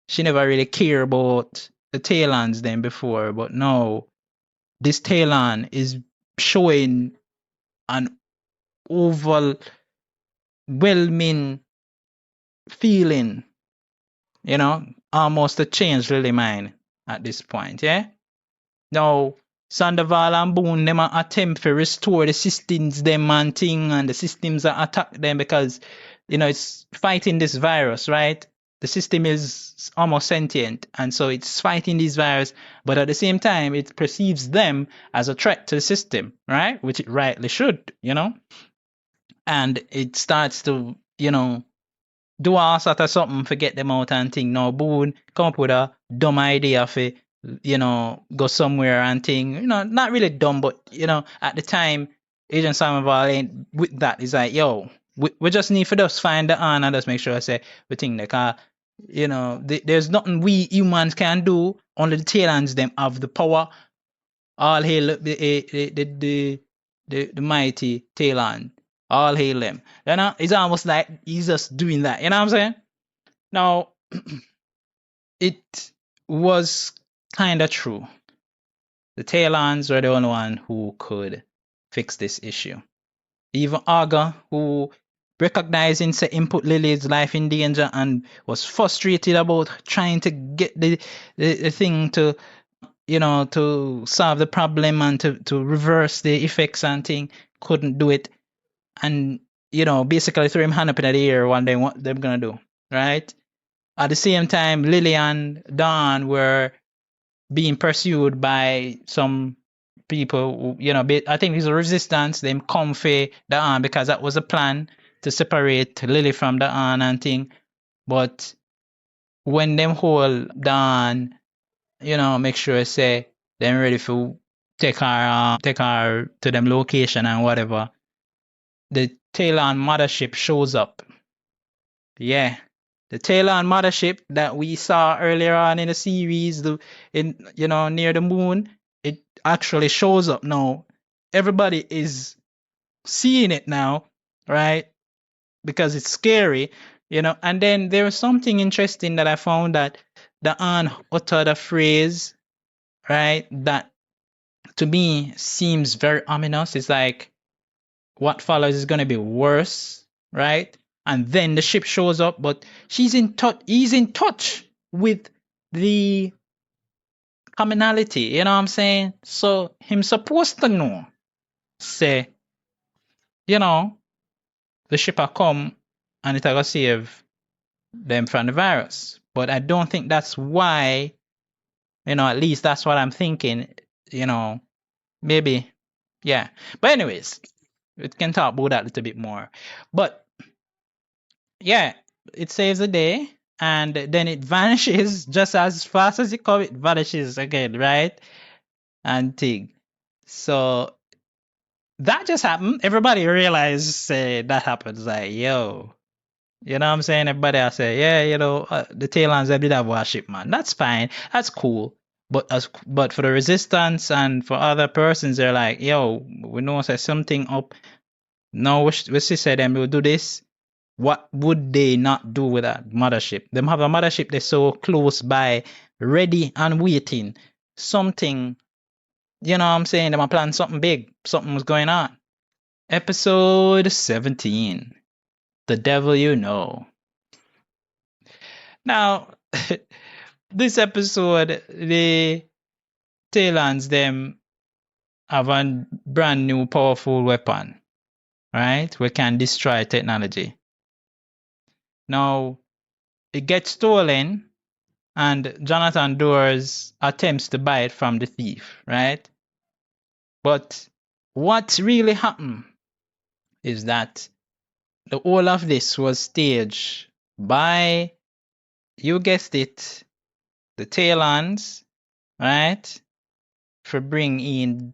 she never really cared about the Taleons then before, but now this Taleon is showing an overwhelming feeling, almost a change Lily mind at this point, yeah? Now, Sandoval and Boone, them attempt to restore the systems, them and thing, and the systems that attack them because, it's fighting this virus, right? The system is almost sentient, and so it's fighting this virus, but at the same time, it perceives them as a threat to the system, right? Which it rightly should, and it starts to, do all sort of something to get them out and thing. Now, Boone come up with a dumb idea for, go somewhere and thing. Not really dumb, but, at the time, Agent Sandoval ain't with that. It's like, yo, we just need for just find the an and just make sure I say we think that, there's nothing we humans can do. Only the Taleons them have the power. All hail the mighty Taleon. All hail them. It's almost like he's just doing that. You know what I'm saying? Now, it was kind of true. The Taleons were the only one who could fix this issue. Even Aga, who recognizing say input Lily's life in danger and was frustrated about trying to get the thing to to solve the problem and to reverse the effects and thing, couldn't do it. And basically threw him hand up in the air one day what they're gonna do, right? At the same time, Lily and Dawn were being pursued by some people who, I think it's a resistance, them come for Dawn because that was a plan to separate Lily from Dawn and thing. But when them hold Dawn, make sure say them ready for take her to them location and whatever. The Taleon mothership shows up. Yeah. The Taleon mothership that we saw earlier on in the series, near the moon, it actually shows up now. Everybody is seeing it now, right? Because it's scary, And then there was something interesting that I found that the Anne uttered a phrase, right? That to me seems very ominous. It's like, what follows is going to be worse, right? And then the ship shows up, but he's in touch with the commonality, you know what I'm saying? So him supposed to know, say, the ship will come and it'll go save them from the virus. But I don't think that's why, at least that's what I'm thinking, maybe, yeah. But anyways, we can talk about that a little bit more. But yeah, it saves the day and then it vanishes just as fast as it comes, it vanishes again, right? And thing. So that just happened. Everybody realized that happens. Like, yo, you know what I'm saying? Everybody else say, yeah, the Taleons they did have warship, man. That's fine. That's cool. But for the resistance and for other persons, they're like, yo, we know there's something up. Now we say them will do this. What would they not do with that mothership? Them have a mothership that's so close by, ready and waiting. Something, you know what I'm saying? Them a plan something big. Something was going on. Episode 17. The Devil You Know. Now, this episode, the Taleons them have a brand new powerful weapon, right? We can destroy technology. Now, it gets stolen, and Jonathan Doors attempts to buy it from the thief, right? But what really happened is that the whole of this was staged by, you guessed it, the Taleons, right? For bringing in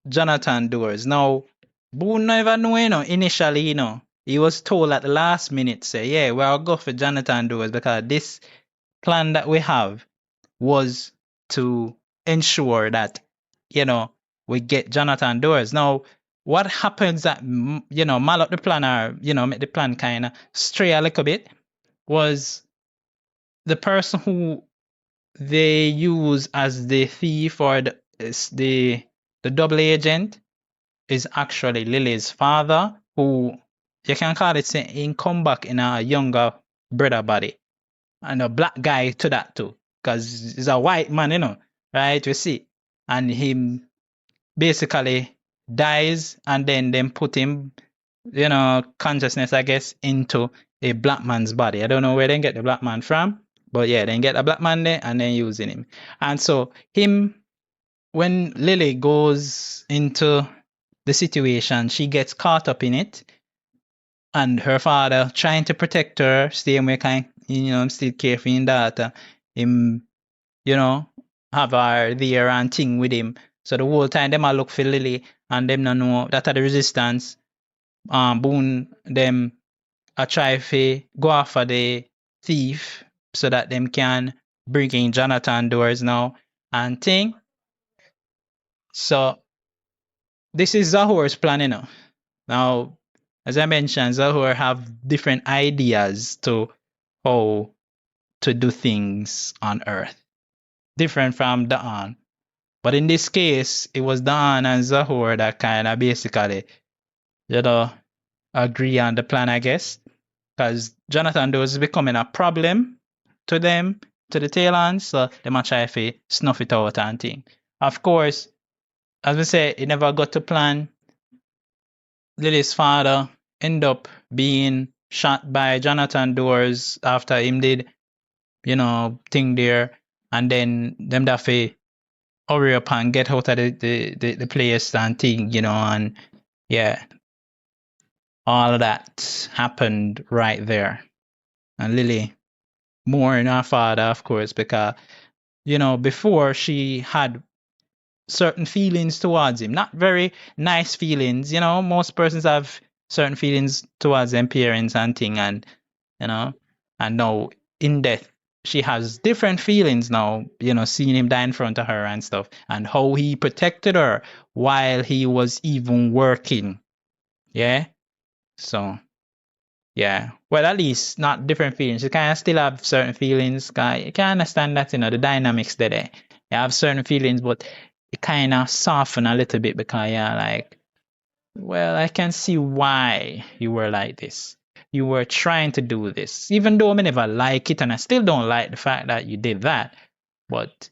Jonathan Doors. Now, Boone never know, initially, he was told at the last minute, say, yeah, we'll go for Jonathan Doors because this plan that we have was to ensure that, we get Jonathan Doors. Now, what happens that, mal up the plan or, make the plan kind of stray a little bit was the person who they use as the thief or the double agent is actually Lily's father, who you can call it saying come back in a younger brother body. And a black guy to that too. Because he's a white man, right? You see. And him basically dies and then put him, consciousness, I guess, into a black man's body. I don't know where they get the black man from. But yeah, then get a black man there and then using him. And so when Lily goes into the situation, she gets caught up in it. And her father trying to protect her, stay away kind, still care for him daughter. Him, have her there and thing with him. So the whole time them a look for Lily and them not know that are the resistance. Boone them a try to go after the thief so that them can bring in Jonathan Doors now and thing. So this is Zahor's plan, Now, as I mentioned, Zahor have different ideas to how to do things on Earth. Different from Da'an. But in this case, it was Da'an and Zahor that kind of basically, agree on the plan, I guess. Because Jonathan Doors is becoming a problem to them, to the Taleons, so they might try to snuff it out and thing. Of course, as we say, it never got to plan. Lily's father end up being shot by Jonathan Doors after him did, thing there. And then them that hurry up and get out of the place and thing, and yeah. All of that happened right there. And Lily mourned her father, of course, because, before she had certain feelings towards him. Not very nice feelings, most persons have certain feelings towards their parents and thing, and, and now in death, she has different feelings now, seeing him die in front of her and stuff, and how he protected her while he was even working. Yeah? So, yeah. Well, at least not different feelings. You kind of still have certain feelings. You can understand that, the dynamics there. You have certain feelings, but it kind of soften a little bit because you're like, well, I can see why you were like this. You were trying to do this. Even though I never like it, and I still don't like the fact that you did that. But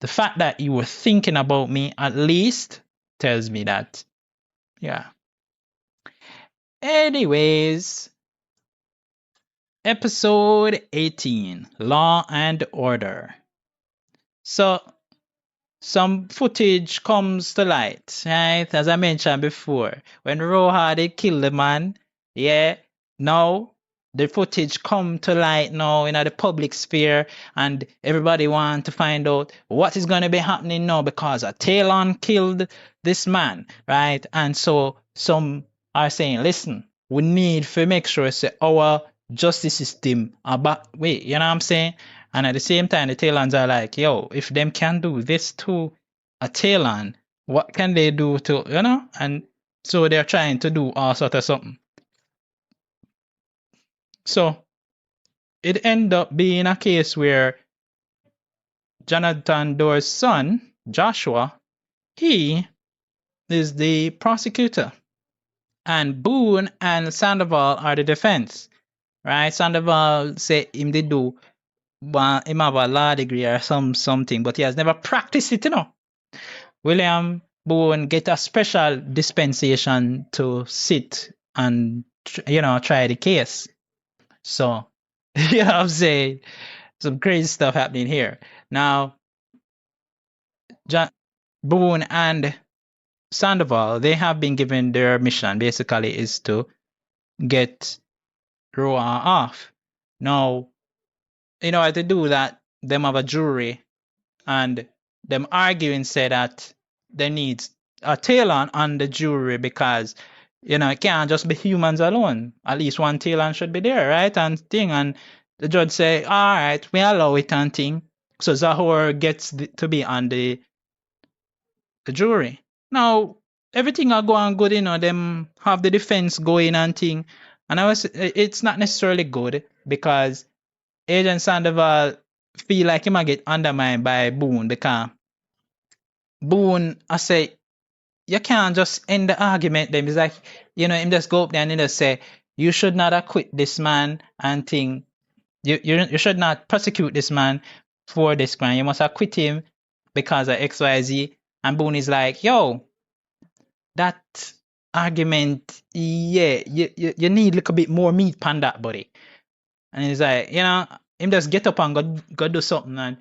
the fact that you were thinking about me at least tells me that, yeah. Anyways, episode 18, Law and Order. So, some footage comes to light, right? As I mentioned before, when Roha they kill the man, yeah, now the footage come to light now in the public sphere, and everybody want to find out what is going to be happening now because a Taleon killed this man, right? And so some are saying, listen, we need to make sure say our justice system about wait, you know what I'm saying? And at the same time, the Taleons are like, yo, if them can do this to a Taleon, what can they do to, And So they're trying to do all sort of something. So it ended up being a case where Jonathan Doerr's son, Joshua, he is the prosecutor. And Boone and Sandoval are the defense. Right? Sandoval say him they do him have a law degree or something, but he has never practiced it, William Boone get a special dispensation to sit and try the case. So you know what I'm saying? Some crazy stuff happening here. Now Boone and Sandoval, they have been given their mission basically is to get Roa off. Now, in order to do that, them have a jury and them arguing say that they need a Taleon on the jury because it can't just be humans alone. At least one Taleon should be there, right? And the judge say, all right, we allow it and thing. So Zahor gets to be on the jury. Now everything are going good, them have the defense going and thing. And it's not necessarily good because Agent Sandoval feel like he might get undermined by Boone because Boone, I say, you can't just end the argument. Them it's like, him just go up there and he just say, you should not acquit this man and thing. You should not prosecute this man for this crime. You must acquit him because of XYZ. And Boone is like, yo, that argument, yeah, you need a little bit more meat on that, buddy. And he's like, him just get up and go do something. And,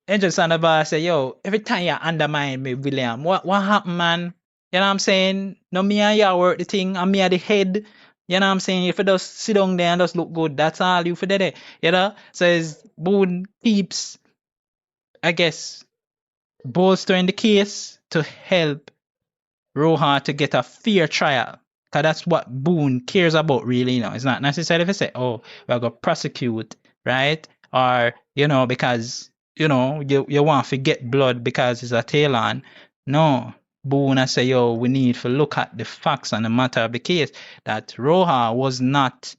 Angel Sandoval say, yo, every time you undermine me, William, what happened, man? You know what I'm saying? No, me and you work the thing, and me at the head. You know what I'm saying? If you just sit down there and just look good, that's all you for the day. Says Boone keeps, I guess, bolstering the case to help Roha to get a fair trial. Because that's what Boone cares about, really. It's not necessarily if you say, oh, we're going to prosecute, right? Or, because, you want to get blood because it's a Taleon. No. Boone I say, yo, we need to look at the facts and the matter of the case that Roha was not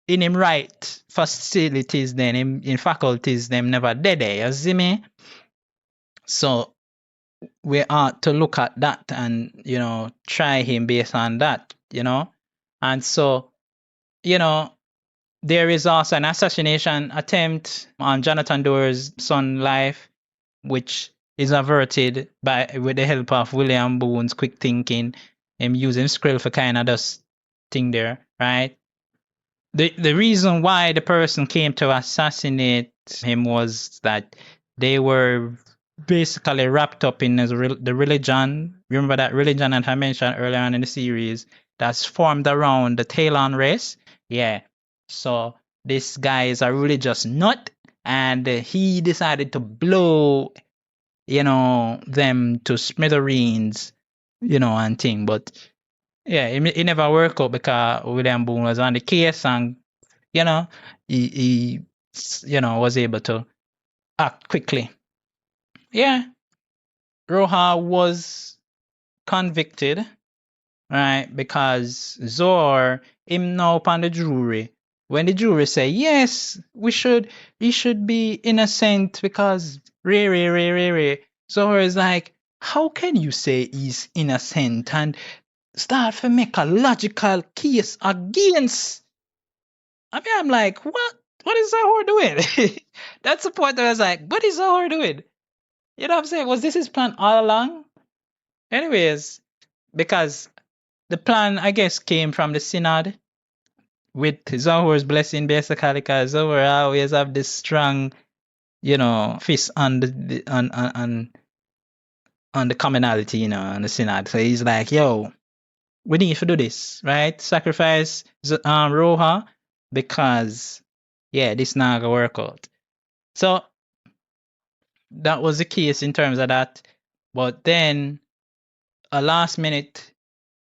in him right facilities then, in faculties, them never did it, you see me? So we ought to look at that and, try him based on that, And so, there is also an assassination attempt on Jonathan Doerr's son's life, which is averted with the help of William Boone's quick thinking, him using Skrill for kind of just thing there, right? The reason why the person came to assassinate him was that they were basically wrapped up in the religion. Remember that religion that I mentioned earlier on in the series that's formed around the Taleon race? Yeah. So this guy is a religious nut, and he decided to blow them to smithereens, and thing. But yeah, it never worked out because William Boone was on the case, and he was able to act quickly. Yeah, Roha was convicted, right? Because Zor him now upon the jury. When the jury say yes, he should be innocent because Zor is like, how can you say he's innocent and start to make a logical case against? I mean, I'm like, what? What is Zahor doing? That's the point that I was like, what is Zahor doing? You know what I'm saying? Was this his plan all along? Anyways, because the plan, I guess, came from the synod with Zahor's blessing, basically, because Zahor always have this strong, fist on the on the commonality, on the synod. So he's like, yo, we need to do this, right? Sacrifice Roha because, yeah, this not gonna work out. So that was the case in terms of that. But then a last minute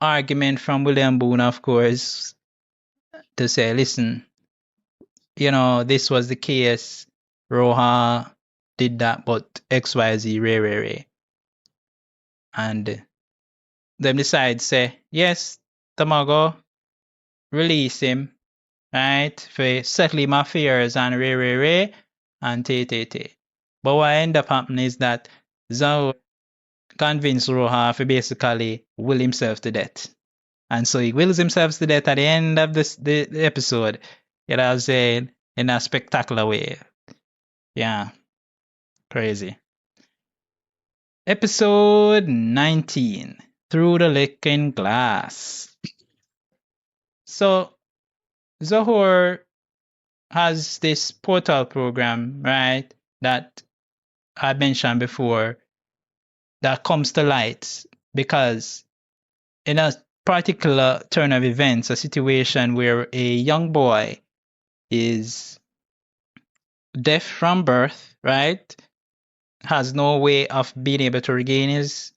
argument from William Boone, of course, to say, listen, this was the case. Roha did that, but XYZ, Ray. And them decide say, yes, Tamago, release him, right? For settle my fears and re and te. But what end up happening is that Zhao convinced Roha to basically will himself to death. And so he wills himself to death at the end of the episode. You know what I'm saying? In a spectacular way. Yeah. Crazy. Episode 19. Through the Looking Glass. So Zohor has this portal program, right? That I mentioned before that comes to light because in a particular turn of events, a situation where a young boy is deaf from birth, right? Has no way of being able to regain his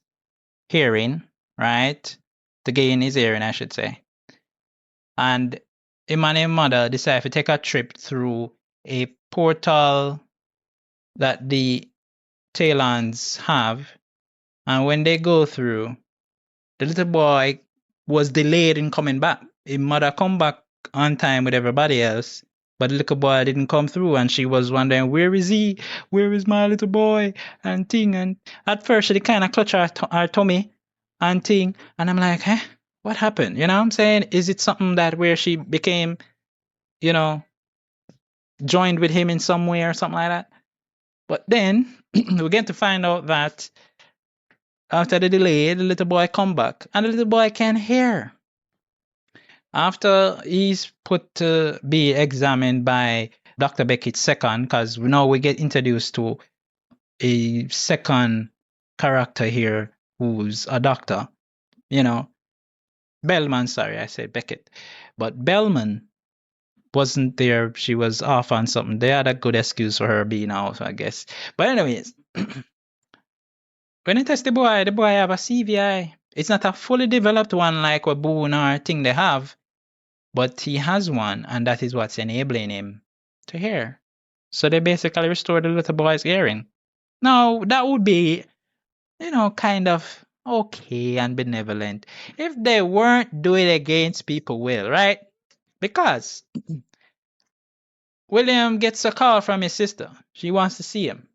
hearing, right? To gain his hearing, I should say. And him and his mother decide to take a trip through a portal that the Taleons have. And when they go through, the little boy was delayed in coming back. His mother come back on time with everybody else, but the little boy didn't come through, and she was wondering, where is he? Where is my little boy? And thing. And at first, she kind of clutch her tummy and thing. And I'm like, huh? What happened? You know what I'm saying? Is it something that where she became, you know, joined with him in some way or something like that? But then we get to find out that after the delay, the little boy come back, and the little boy can hear. After he's put to be examined by Dr. Beckett second, because now we get introduced to a second character here who's a doctor, you know. Bellman, sorry, I said Beckett. But Bellman wasn't there. She was off on something. They had a good excuse for her being out, I guess. But anyways, when you test the boy have a CVI. It's not a fully developed one like what Boone or thing they have, but he has one, and that is what's enabling him to hear. So they basically restored the little boy's hearing. Now, that would be, you know, kind of okay and benevolent if they weren't doing it against people will, right? Because William gets a call from his sister. She wants to see him.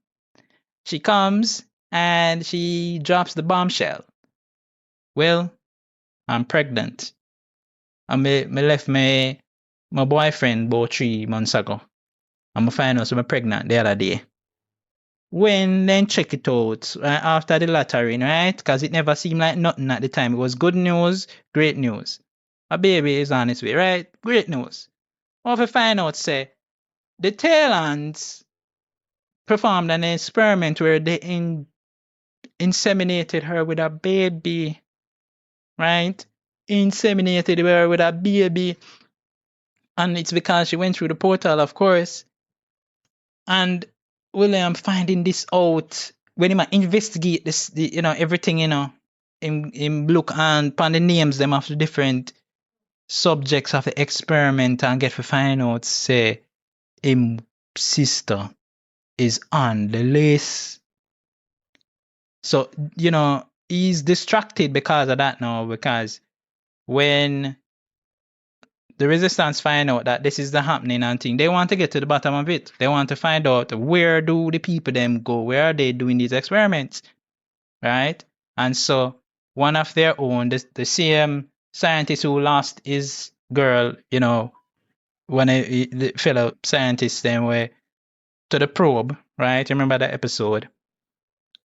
She comes and she drops the bombshell. Well, I'm pregnant. I left my boyfriend about 3 months ago. I'm find out I'm pregnant the other day. When then check it out after the lottery, right? Because it never seemed like nothing at the time. It was good news, great news. A baby is on its way, right? Great news. What if I find out, say, the Taleons performed an experiment where they inseminated her with a baby, right? Inseminated her with a baby. And it's because she went through the portal, of course. And William finding this out when he might investigate this, everything, in look and upon the names them of the different subjects of the experiment and get to find out, say, him sister is on the list. So, he's distracted because of that now, because when the resistance find out that this is the happening and thing, they want to get to the bottom of it. They want to find out where do the people them go, where are they doing these experiments, right? And so one of their own, the same scientist who lost his girl, when the fellow scientists then were to the probe, right? Remember that episode?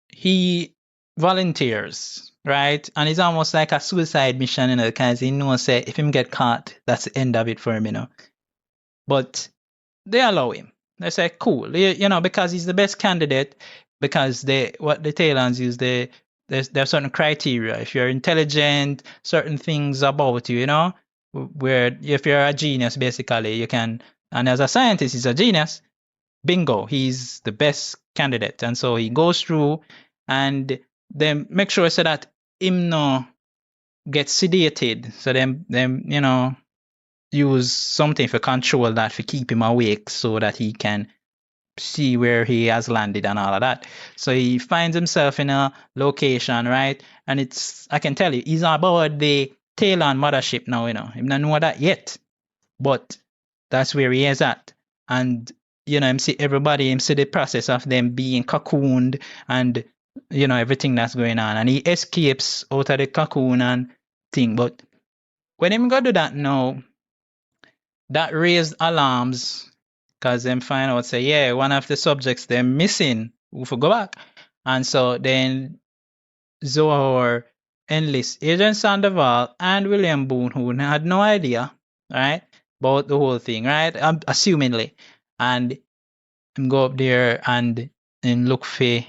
He volunteers, right? And it's almost like a suicide mission, because he knows that if him get caught, that's the end of it for him, But they allow him. They say, cool, because he's the best candidate, because what the Taleons use, there's certain criteria. If you're intelligent, certain things about you, where if you're a genius, basically, you can, and as a scientist, he's a genius, bingo, he's the best candidate. And so he goes through and then make sure so that him no get sedated. So them use something for control that, for keep him awake, so that he can see where he has landed and all of that. So he finds himself in a location, right? And it's, I can tell you, he's aboard the Taleon mothership now, you know. He don't know that yet, but that's where he is at. And, you know, him see everybody, him see the process of them being cocooned and, you know, everything that's going on. And he escapes out of the cocoon and thing. But when him go do that now, that raised alarms because them find out, say, yeah, one of the subjects they're missing. We go back. And so then Zohar enlists Agent Sandoval and William Boone, who had no idea, right, about the whole thing, right? Assumingly. And him go up there and look for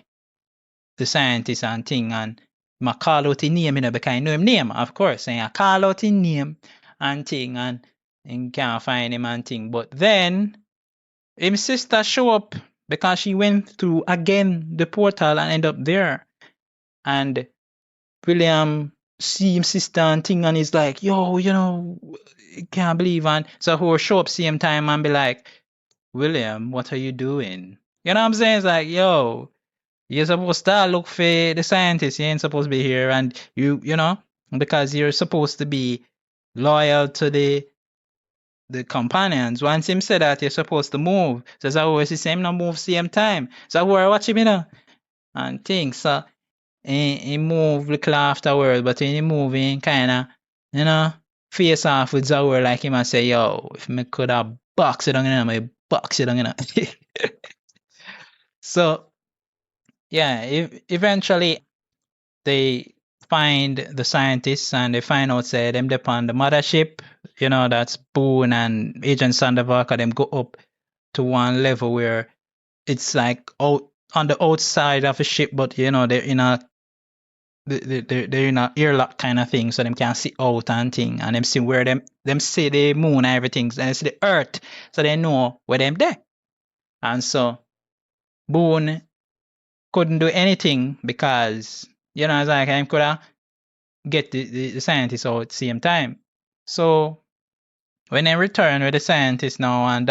the scientist and thing, and I call out his name, you know, because I know him name, of course. And I call out his name and thing, and can't find him and thing. But then his sister show up because she went through again the portal and end up there. And William see him sister and thing, and he's like, yo, you know, can't believe. And so who show up same time and be like, William, what are you doing? You know what I'm saying? It's like, yo, you're supposed to look for the scientist. You ain't supposed to be here. And you know, because you're supposed to be loyal to the companions. Once him said that, you're supposed to move. So that's always the same, not move same time. So we're watching, you know, and things. So he move little afterwards, but when he move, he kind of, you know, face off with Zawar like him and say, yo, if me could have boxed it on, you know, I box it on, you know. So, yeah, eventually they find the scientists and they find out, say, them depend on the mothership, you know, that's Boone and Agent Sandoval, them go up to one level where it's like out on the outside of a ship, but, you know, they're in a airlock kind of thing, so them can see out and thing, and them see where them see the moon and everything, and they see the earth, so they know where them there. And so Boone couldn't do anything because, you know, it's like I could have get the scientists out at the same time. So when they return with the scientist now and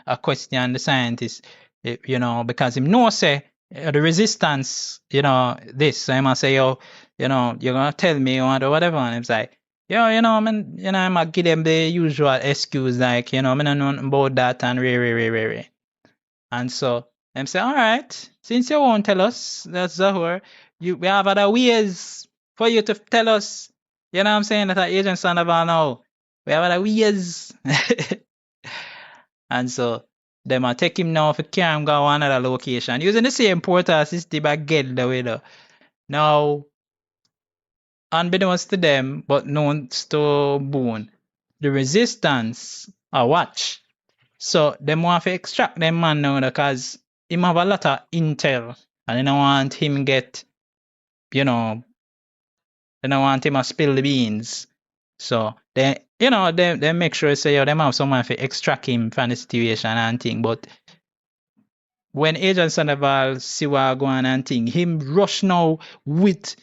a question the scientist, you know, because him know say the resistance, you know, this, so I must say, yo, you know, you're gonna tell me or whatever, and it's like, yo, you know, man, you know, I might give them the usual excuse, like, you know, I don't know about that and re. And so them say, all right, since you won't tell us, that's Zahor, we have other ways for you to tell us, you know what I'm saying, that our agent Sandoval now, we have other ways. And so them will take him now for carry him go another location using the same portal system again, the way though. Now, unbeknownst to them, but known to Boone, the resistance are watch. So them want to extract them man now because him have a lot of intel and they don't want him get, you know, they don't want him to spill the beans. So they, you know, they make sure say, yo, them have someone to extract him from the situation and thing. But when Agent Sandoval see what going on and thing, him rush now with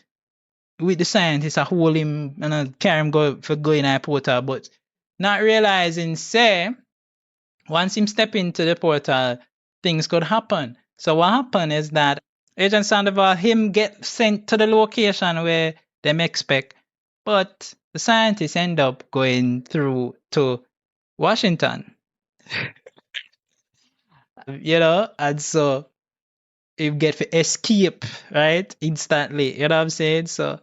the scientists to hold him and carry him go in a portal, but not realizing, say, once him step into the portal, things could happen. So what happened is that Agent Sandoval, him get sent to the location where them expect, but the scientists end up going through to Washington. You know, and so you get to escape, right, instantly. You know what I'm saying? So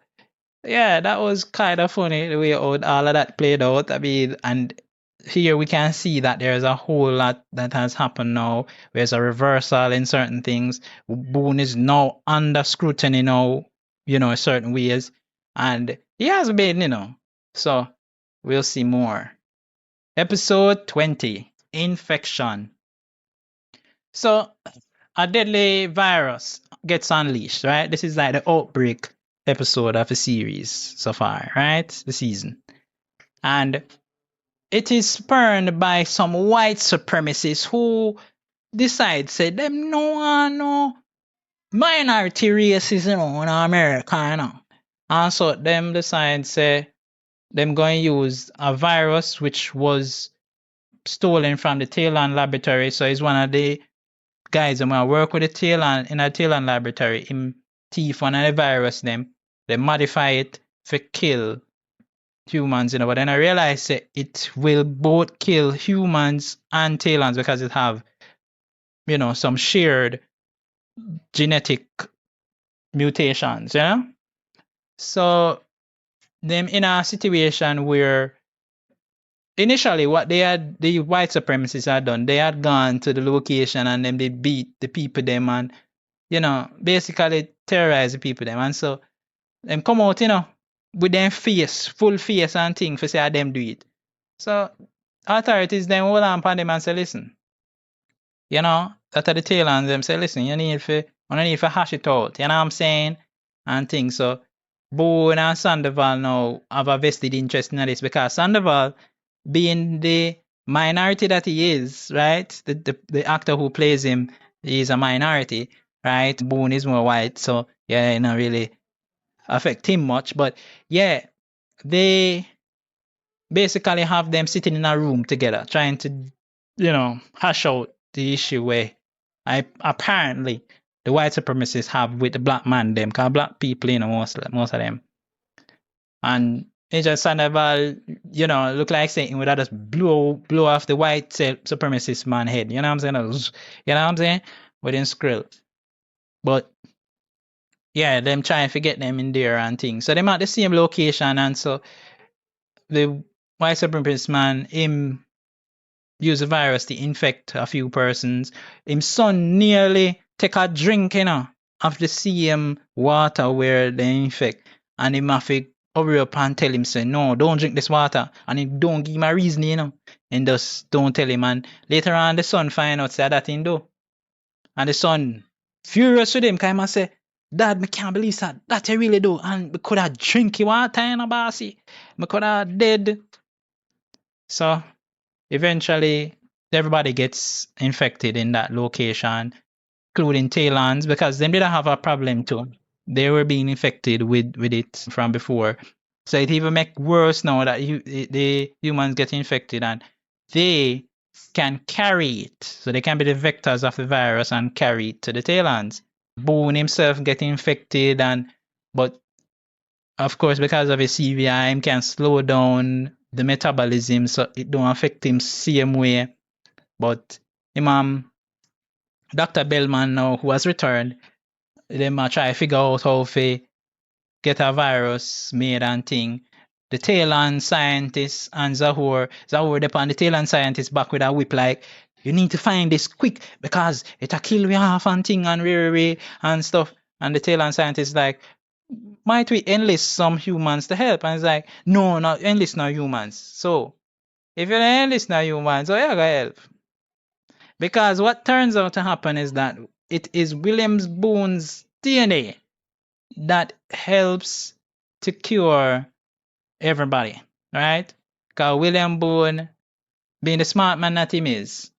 yeah, that was kind of funny the way all of that played out. I mean, and here we can see that there's a whole lot that has happened now. There's a reversal in certain things. Boone is now under scrutiny now, you know, in certain ways. And he has been, you know. So we'll see more. Episode 20, Infection. So a deadly virus gets unleashed, right? This is like the outbreak episode of a series so far, right? The season. And it is spurned by some white supremacists who decide, say, them no minority racism in America, you know. And so them decide, say, them going to use a virus which was stolen from the Taleon laboratory. So it's one of the guys when I work with the Taleon in a Taleon laboratory, him thief one of the virus them, they modify it for kill humans, but then I realized that it will both kill humans and Taleons because it have, some shared genetic mutations, So them in a situation where initially what the white supremacists had done, they had gone to the location and then they beat the people them and, basically terrorize the people them. And so them come out, with them full face and thing for say them do it. So authorities then hold on upon them and say, listen, that are the tail on them say, listen, you need to hash it out, you know what I'm saying? And things. So Boone and Sandoval now have a vested interest in this because Sandoval, being the minority that he is, right? The actor who plays him is a minority, right? Boone is more white, so yeah, it not really affect him much. But yeah, they basically have them sitting in a room together, trying to, hash out the issue where apparently the white supremacists have with the black man them, because black people, most of them. And Major Sandoval, look like saying would just blow off the white supremacist man head. You know what I'm saying? Within skrill. But yeah, them trying to get them in there and things. So them at the same location, and so the white supremacist man, him use the virus to infect a few persons. Him son nearly take a drink, of the same water where they infect. And him have to hurry up and tell him, say, no, don't drink this water. And he don't give him a reason, And just don't tell him. And later on, the son find out, say, that thing do. And the son furious with him, because he say, Dad, I can't believe that you really do. And we could have drink water, bossy. We could have dead. So, eventually, everybody gets infected in that location, including Taleons, because they didn't have a problem too. They were being infected with it from before. So it even make worse now that the humans get infected and they can carry it. So they can be the vectors of the virus and carry it to the Taleons. Boone himself get infected, but of course because of his CVI, him can slow down the metabolism, so it don't affect him same way. But him, Dr. Bellman now, who has returned, them try to figure out how to get a virus made and thing. The Taleon scientists and Zahor upon the Taleon scientists back with a whip like, you need to find this quick because it'll kill we half and thing and rare and stuff. And the Taleon scientists like, might we enlist some humans to help? And it's like, no, not enlist no humans. So, if you don't enlist no humans, so yeah, go help. Because what turns out to happen is that it is William Boone's DNA that helps to cure everybody, right? Because William Boone, being the smart man that him is,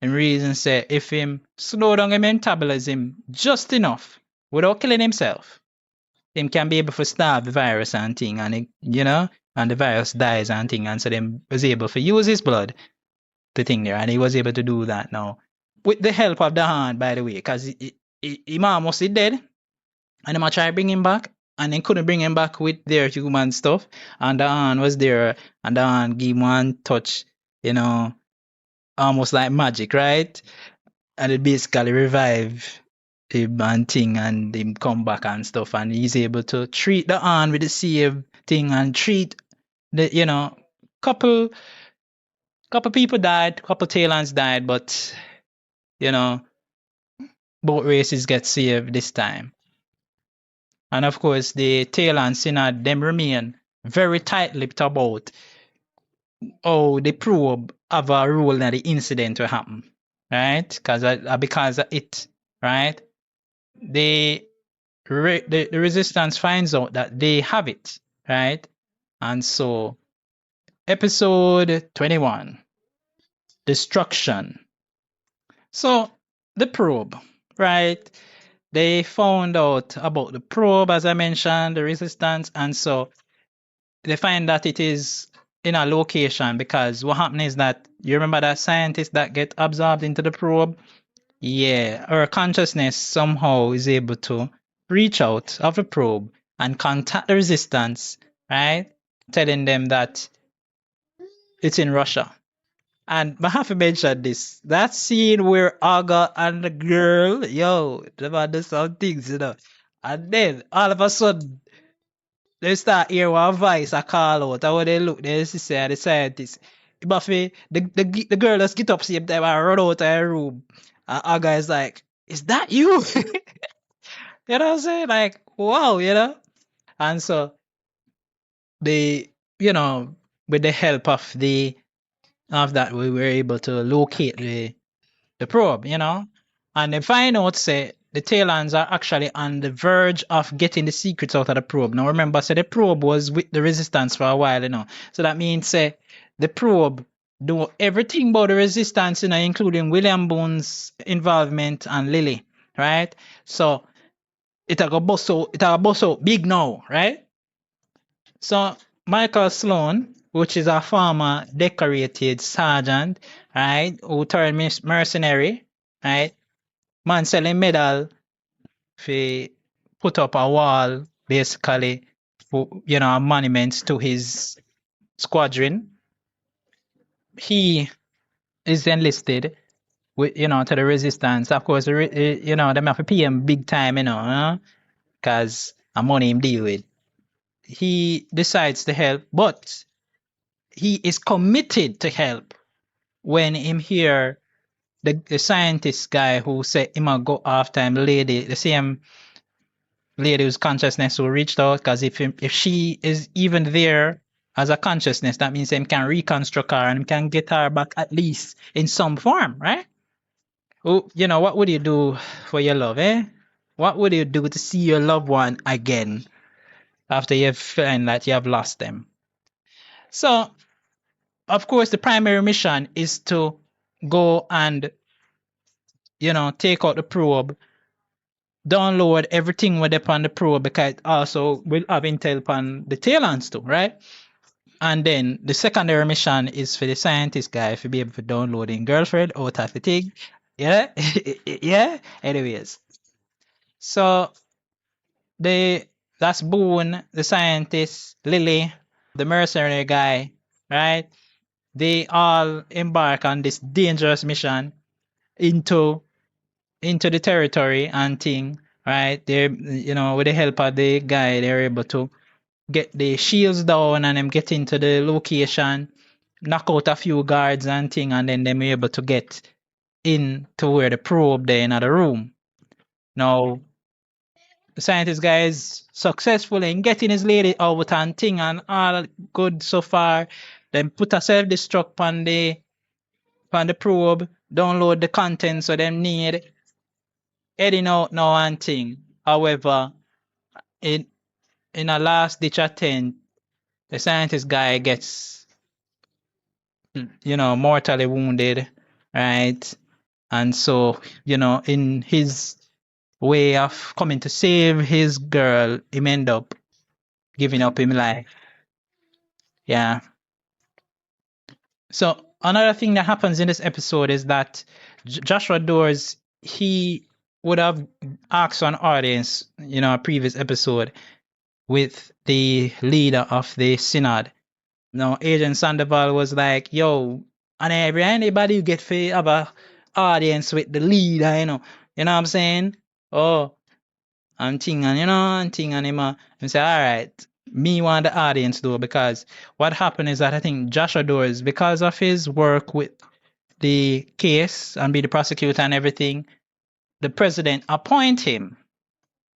and reason say if him slow down his metabolism just enough without killing himself, him can be able to stop the virus and thing, and and the virus dies and thing, and so them was able to use his blood to thing there, and he was able to do that now with the help of the hand, by the way, because he almost dead, and they try to bring him back, and they couldn't bring him back with their human stuff, and the hand was there, and the hand gave him one touch, almost like magic, right? And it basically revive him and thing, and him come back and stuff, and he's able to treat the hand with the same thing and treat the couple people died, couple Taleons died, but both races get saved this time. And of course the Taleons synod them remain very tight-lipped about the probe have a role in the incident will happen, right? Because of it, right? The resistance finds out that they have it, right? And so, episode 21, destruction. So, the probe, right? They found out about the probe, as I mentioned, the resistance, and so they find that it is in a location because what happened is that you remember that scientist that get absorbed into the probe, Yeah, our consciousness somehow is able to reach out of the probe and contact the resistance, right? Telling them that it's in Russia. And I have to mention this. That scene where Aga and the girl, yo, they man do some things, you know. And then all of a sudden they start hear one voice I call out. And when they look, they see say the scientist. Buffy, the girl just get up same time and run out of her room. And Aga is like, is that you? You know what I'm saying? Like, wow, you know? And so they, you know, with the help of that, we were able to locate the probe, you know? And they find out say the Taleons are actually on the verge of getting the secrets out of the probe. Now remember, say the probe was with the resistance for a while, you know. So that means say the probe do everything about the resistance, you know, including William Boone's involvement and Lily, right? So it'll go bust out big now, right? So Michael Sloan, which is a former decorated sergeant, right, who turned mercenary, right, man selling medal for put up a wall, basically, you know, a monument to his squadron. He is enlisted with, you know, to the resistance. Of course, you know, them have to pay him big time, you know, because I'm money him deal with. He decides to help, but he is committed to help when him hear the scientist guy who said him a go after him lady, the same lady whose consciousness who reached out, because if she is even there as a consciousness, that means him can reconstruct her and can get her back at least in some form, right? Oh, you know, what would you do for your love, eh? What would you do to see your loved one again after you find that you have lost them? So, of course, the primary mission is to go and, you know, take out the probe, download everything with upon the probe, because it also will have intel upon the Taleons too, right? And then the secondary mission is for the scientist guy to be able to download in girlfriend out of the thing. Yeah? Yeah? Anyways. So that's Boone, the scientist, Lily, the mercenary guy, right? They all embark on this dangerous mission into the territory and thing, right? They, you know, with the help of the guy, they're able to get the shields down and them get into the location, knock out a few guards and thing, and then they're able to get in to where the probe there in the room. Now, the scientist guy is successful in getting his lady out and thing and all good so far. Then put a self-destruct on the probe, download the contents so them need heading out now and thing. However, in a last ditch attempt, the scientist guy gets, you know, mortally wounded, right? And so, you know, in his way of coming to save his girl, him end up giving up his life. Yeah. So another thing that happens in this episode is that Joshua Doors, he would have asked an audience, you know, a previous episode with the leader of the synod. Now, Agent Sandoval was like, yo, and anybody you get for have a audience with the leader, you know what I'm saying? Oh, I'm thinking, you know, I'm thinking him, and say, all right, me want the audience though, because what happened is that I think Joshua Doors, because of his work with the case and be the prosecutor and everything, the president appoint him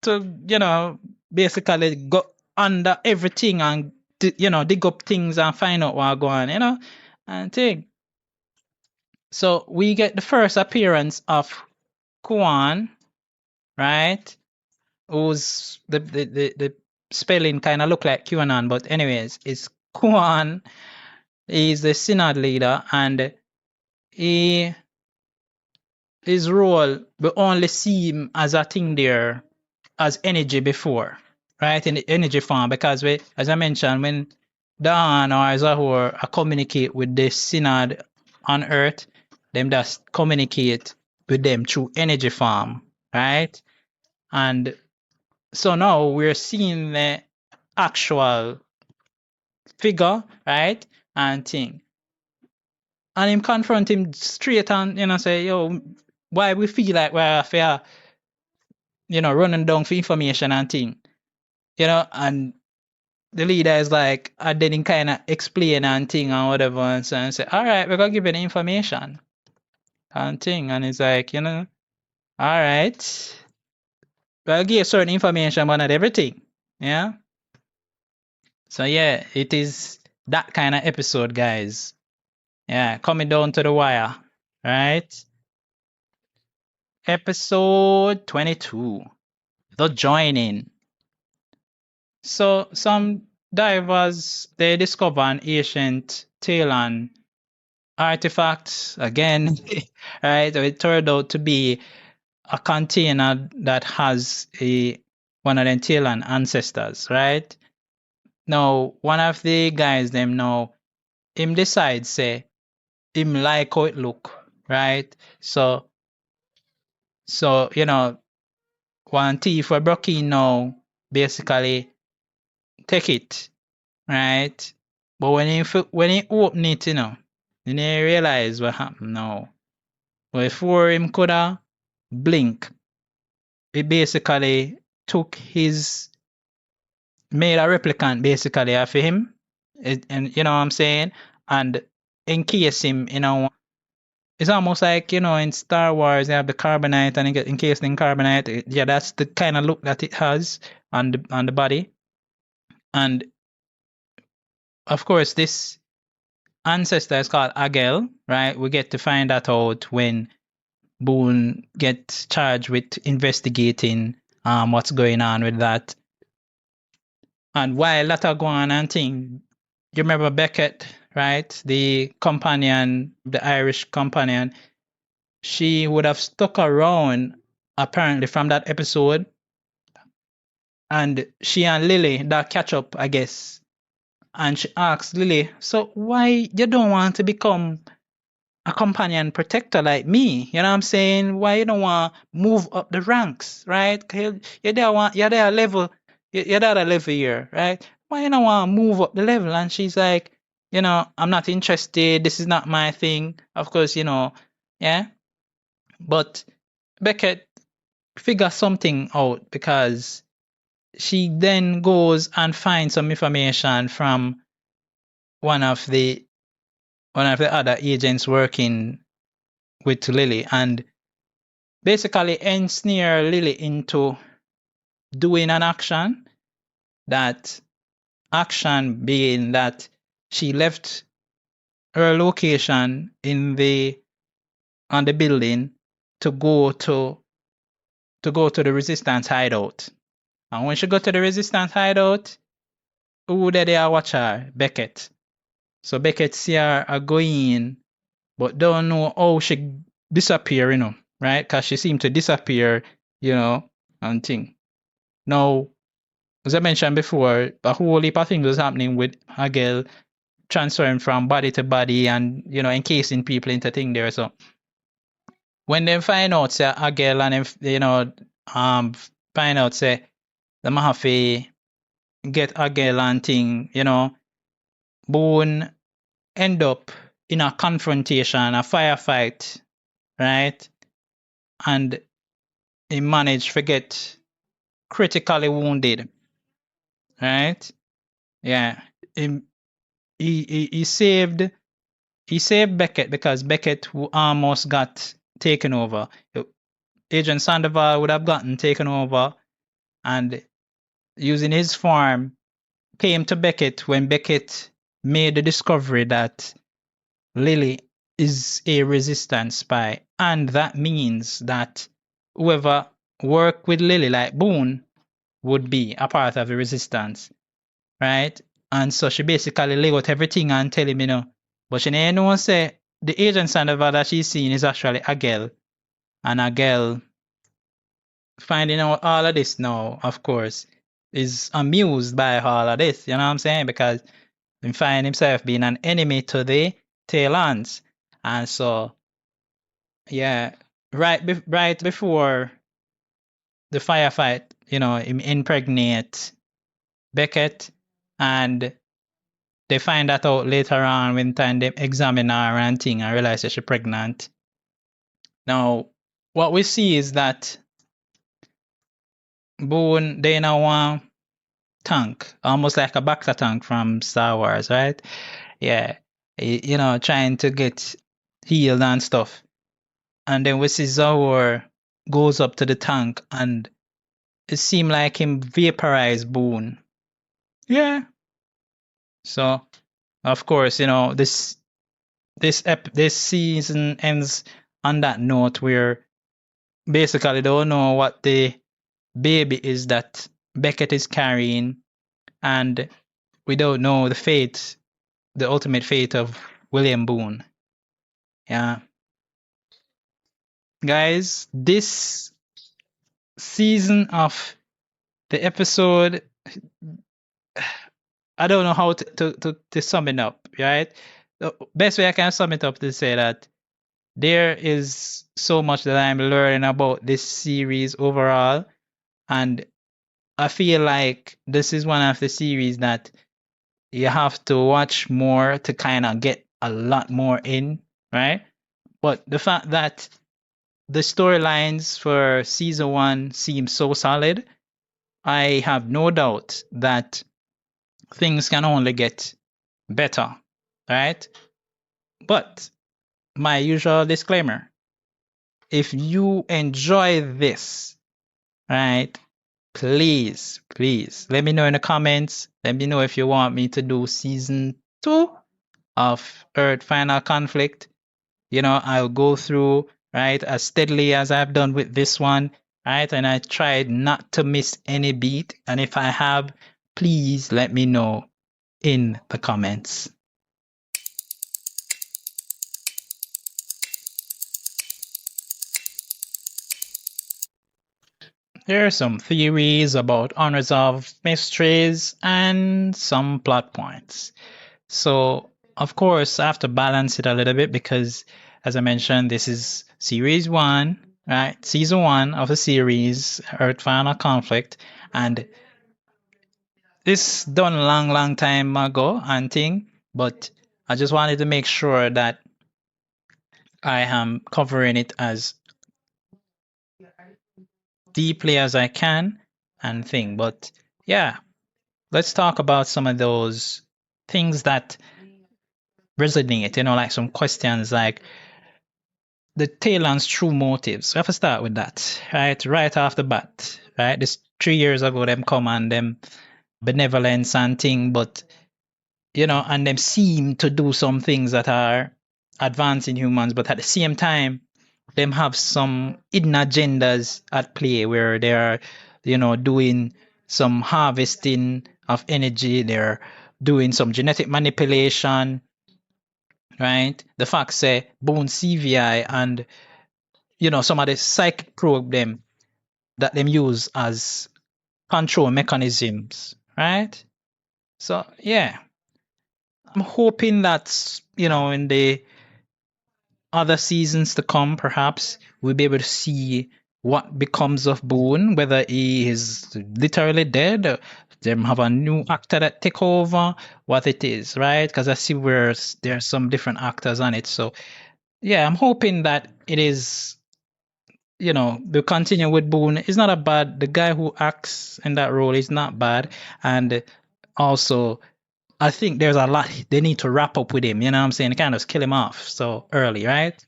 to, you know, basically go under everything and, you know, dig up things and find out what's going on, you know, and thing. So we get the first appearance of Kwan, right? Who's the spelling kind of look like QAnon, but anyways, it's Kwan. He's the synod leader, and his role we only see him as a thing there as energy before, right? In the energy form, because we, as I mentioned, when Dan or Zahor communicate with the synod on Earth, them just communicate with them through energy form, right? And so now we're seeing the actual figure, right? And thing. And him confront him straight and, say, yo, why we feel like we're fair, running down for information and thing. And the leader is like, I didn't kind of explain and thing and whatever, and so and say, all right, we're gonna give you the information and thing. And it's like, all right, we'll give you certain information, but not everything. Yeah. So yeah, it is that kind of episode, guys. Yeah, coming down to the wire, right? Episode 22, The Joining. So some divers, they discover an ancient Taleon artifact again, right? So it turned out to be a container that has one of them Taleon ancestors, right? Now, one of the guys, them now, him decides, say, him like how it look, right? So, one thief or broke in now, basically take it, right? But when he open it, then he realize what happened now. Before him coulda blink, it basically made a replicant basically of him, and you know what I'm saying, and encase him it's almost like in Star Wars they have the carbonite and it get encased in carbonite. Yeah, that's the kind of look that it has on the body. And of course this ancestor is called Agel, right? We get to find that out when Boone gets charged with investigating what's going on with that. And while that are going on and thing, you remember Beckett, right? The companion, the Irish companion, she would have stuck around apparently from that episode. And she and Lily that catch up, I guess. And she asks Lily, so why you don't want to become a companion protector like me? You know what I'm saying? Why you don't want to move up the ranks, right? You're there a level, you're there a level here, right? Why you don't want to move up the level? And she's like, I'm not interested. This is not my thing. Of course, yeah. But Beckett figures something out because she then goes and finds some information from one of the other agents working with Lily and basically ensnare Lily into doing an action. That action being that she left her location on the building to go to the resistance hideout. And when she got to the resistance hideout, who did they watch her? Beckett. So Beckett see her go in, but don't know how she disappear, right? Because she seemed to disappear, and thing. Now, as I mentioned before, a whole heap of things was happening with Hagel transferring from body to body and, encasing people into thing there. So when they find out, say, Hagel and, find out, say, they have to get Hagel and thing, Boone end up in a confrontation, a firefight, right? And he managed to get critically wounded, right? Yeah. He saved Beckett because Beckett almost got taken over. Agent Sandoval would have gotten taken over and using his form came to Beckett when Beckett made the discovery that Lily is a resistance spy. And that means that whoever worked with Lily, like Boone, would be a part of the resistance, right? And so she basically lay out everything and tell him, but she didn't know say the agent Sandoval that she's seen is actually Agel. And Agel, finding out all of this now, of course, is amused by all of this, you know what I'm saying? Because he find himself being an enemy to the Taleons. And so, yeah, right before the firefight, impregnate Beckett, and they find that out later on when time they examine her and thing and realize that she's pregnant. Now, what we see is that Boone, they now want tank, almost like a Bacta tank from Star Wars, right? Yeah, trying to get healed and stuff. And then we see Zawar goes up to the tank, and it seemed like him vaporized Boone. Yeah. So, of course, this season ends on that note where basically don't know what the baby is that Beckett is carrying, and we don't know the ultimate fate of William Boone. Yeah. Guys, this season of the episode, I don't know how to sum it up, right? The best way I can sum it up to say that there is so much that I'm learning about this series overall, and I feel like this is one of the series that you have to watch more to kind of get a lot more in, right? But the fact that the storylines for season 1 seem so solid, I have no doubt that things can only get better, right? But my usual disclaimer, if you enjoy this, right, please let me know in the comments. Let me know if you want me to do season 2 of Earth Final Conflict. I'll go through, right, as steadily as I've done with this one, right? And I tried not to miss any beat. And if I have, please let me know in the comments. There are some theories about unresolved mysteries and some plot points. So, of course, I have to balance it a little bit because, as I mentioned, this is series 1, right? Season 1 of the series, Earth Final Conflict. And this done a long time ago and thing, but I just wanted to make sure that I am covering it as deeply as I can and thing. But yeah, let's talk about some of those things that resonate, like some questions like the Taleons' true motives. We have to start with that, right off the bat, right? This 3 years ago, them come and them benevolence and thing, but and them seem to do some things that are advancing humans, but at the same time, them have some hidden agendas at play where they are, doing some harvesting of energy. They're doing some genetic manipulation, right? The fact say bone CVI and some of the psychic probe them that them use as control mechanisms, right? So yeah, I'm hoping that in the other seasons to come, perhaps we'll be able to see what becomes of Boone, whether he is literally dead, or them have a new actor that take over, what it is, right? Because I see where there's some different actors on it. So yeah, I'm hoping that it is, the continue with Boone. It's not a bad, the guy who acts in that role is not bad. And also, I think there's a lot they need to wrap up with him. You know what I'm saying? Kind of kill him off so early, right?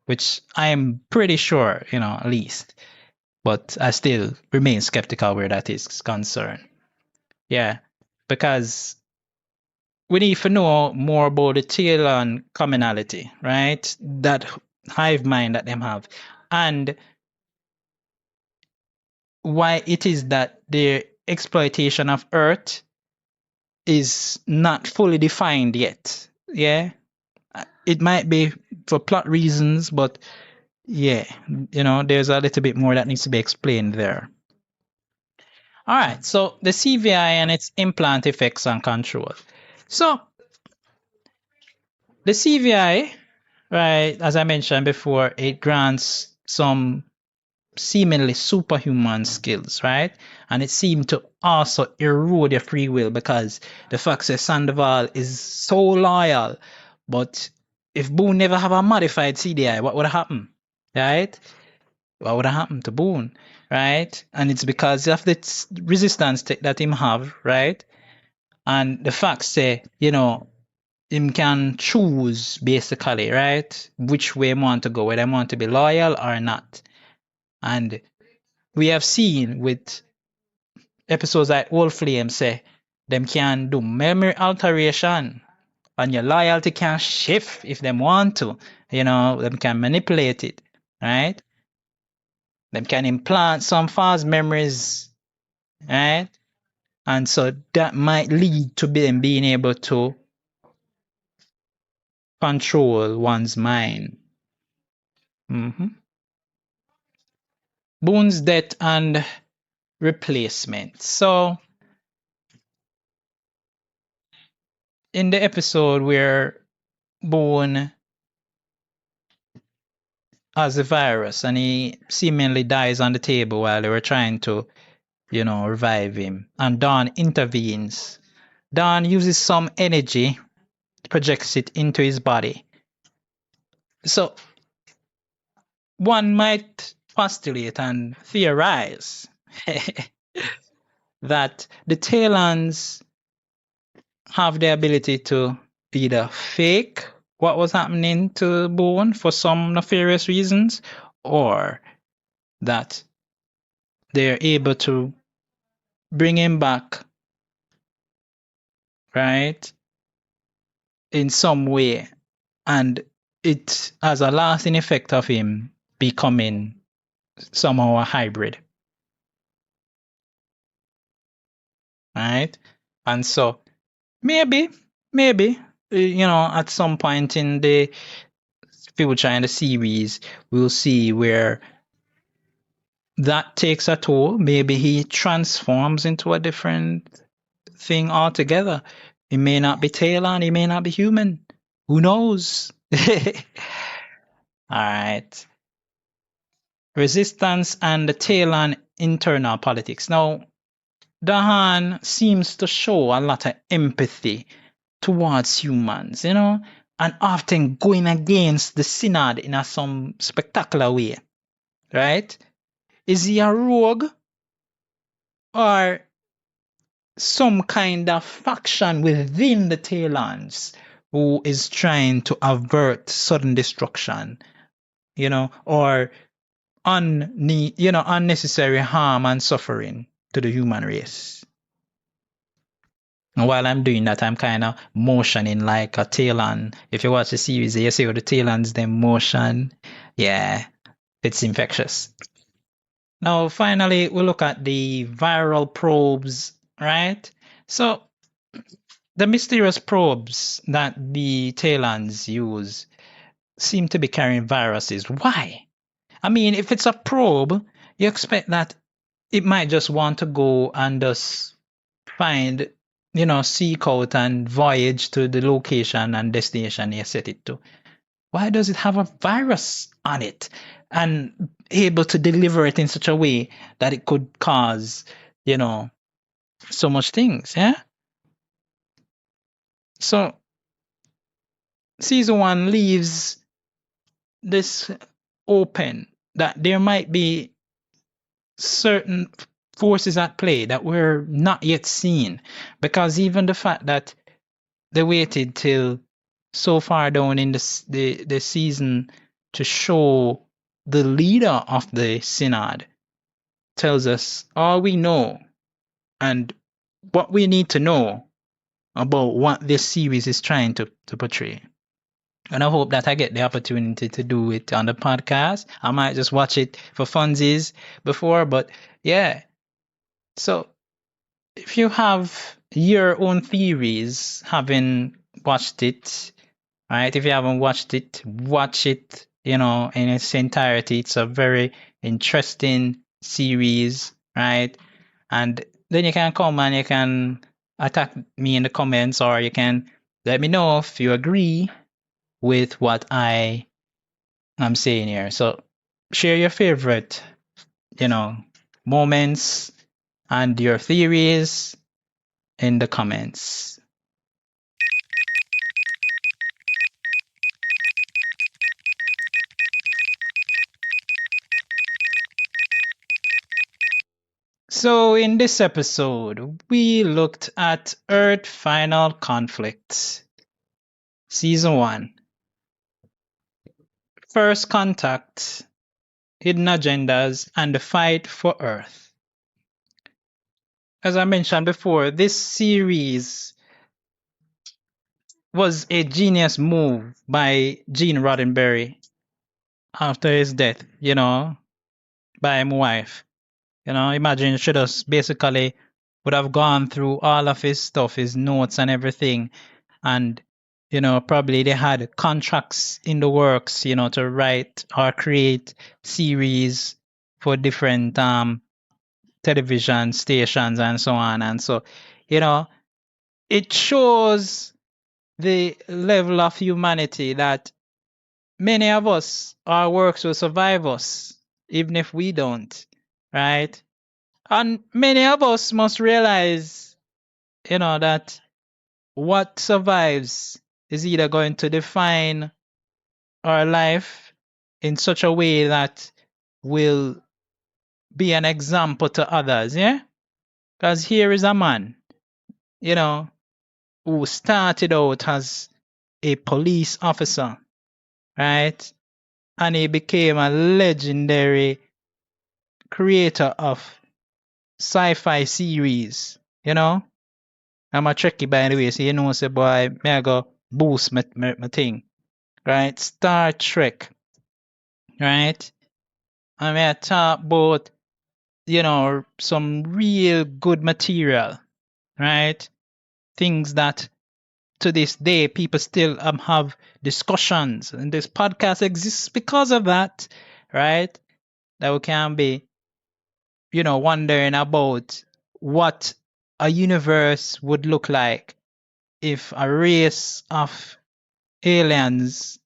Which I'm pretty sure, at least. But I still remain skeptical where that is concerned. Yeah, because we need to know more about the Taleon commonality, right? That hive mind that them have. And why it is that their exploitation of Earth is not fully defined yet. Yeah, it might be for plot reasons, but yeah, there's a little bit more that needs to be explained there. All right, so the CVI and its implant effects and control. So the CVI, right, as I mentioned before, it grants some seemingly superhuman skills, right? And it seemed to also erode your free will because the fact that Sandoval is so loyal, but if Boone never have a modified CDI, what would happen, right? What would happen to Boone, right? And it's because of the resistance that him have, right? And the fact say, him can choose basically, right? Which way him want to go, whether him want to be loyal or not. And we have seen with episodes like Old Flame say, them can do memory alteration and your loyalty can shift if them want to. Them can manipulate it, right? Them can implant some false memories, right? And so that might lead to them being able to control one's mind. Boone's death and replacement. So, in the episode where Boone has the virus and he seemingly dies on the table while they were trying to, revive him, and Dawn intervenes. Dawn uses some energy, projects it into his body. So, one might postulate and theorize that the Taleons have the ability to either fake what was happening to Boone for some nefarious reasons, or that they're able to bring him back, right, in some way, and it has a lasting effect of him becoming somehow a hybrid, right? And so maybe, at some point in the future in the series, we'll see where that takes a toll. Maybe he transforms into a different thing altogether. He may not be Talon, he may not be human. Who knows? All right. Resistance and the Talon internal politics. Now, Dahan seems to show a lot of empathy towards humans, and often going against the synod in some spectacular way, right? Is he a rogue or some kind of faction within the Taleons who is trying to avert sudden destruction, or unnecessary harm and suffering to the human race? And while I'm doing that, I'm kind of motioning like a Talon. If you watch the series, you see how the Talons them motion. Yeah, it's infectious. Now, finally, we'll look at the viral probes, right? So, the mysterious probes that the Talons use seem to be carrying viruses. Why? I mean, if it's a probe, you expect that it might just want to go and just find, seek out and voyage to the location and destination you set it to. Why does it have a virus on it and able to deliver it in such a way that it could cause, so much things, yeah? So, season 1 leaves this open that there might be certain forces at play that we're not yet seen, because even the fact that they waited till so far down in the season to show the leader of the synod tells us all we know and what we need to know about what this series is trying to portray. And I hope that I get the opportunity to do it on the podcast. I might just watch it for funsies before, but yeah. So if you have your own theories, having watched it, right? If you haven't watched it, watch it, in its entirety. It's a very interesting series, right? And then you can come and you can attack me in the comments, or you can let me know if you agree with what I am saying here. So share your favorite, moments and your theories in the comments. So, in this episode, we looked at Earth Final Conflict, Season 1. First Contact, Hidden Agendas, and the Fight for Earth. As I mentioned before, this series was a genius move by Gene Roddenberry after his death, by his wife. Imagine she just basically would have gone through all of his stuff, his notes and everything. And, probably they had contracts in the works, to write or create series for different television stations and so on. And so, it shows the level of humanity that many of us, our works will survive us, even if we don't, right? And many of us must realize, that what survives is either going to define our life in such a way that will be an example to others, yeah? Because here is a man, who started out as a police officer, right? And he became a legendary creator of sci-fi series, I'm a Trekkie by the way, so say boy, may I go boost my thing, right? Star Trek, right? And may I talk about, some real good material, right? Things that to this day people still have discussions, and this podcast exists because of that, right? That we can be, wondering about what a universe would look like if a race of aliens,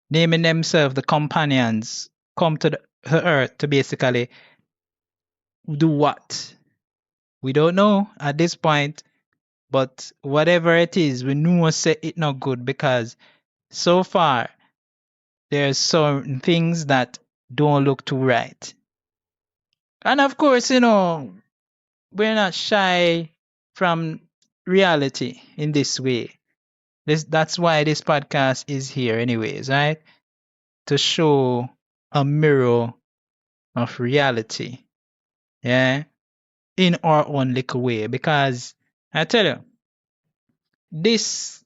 naming themselves the companions, come to the Earth to basically do what? We don't know at this point, but whatever it is, we know say it not good because so far there's certain things that don't look too right. And of course, we're not shy from reality in this way. That's why this podcast is here anyways, right? To show a mirror of reality. Yeah. In our own little way. Because I tell you, this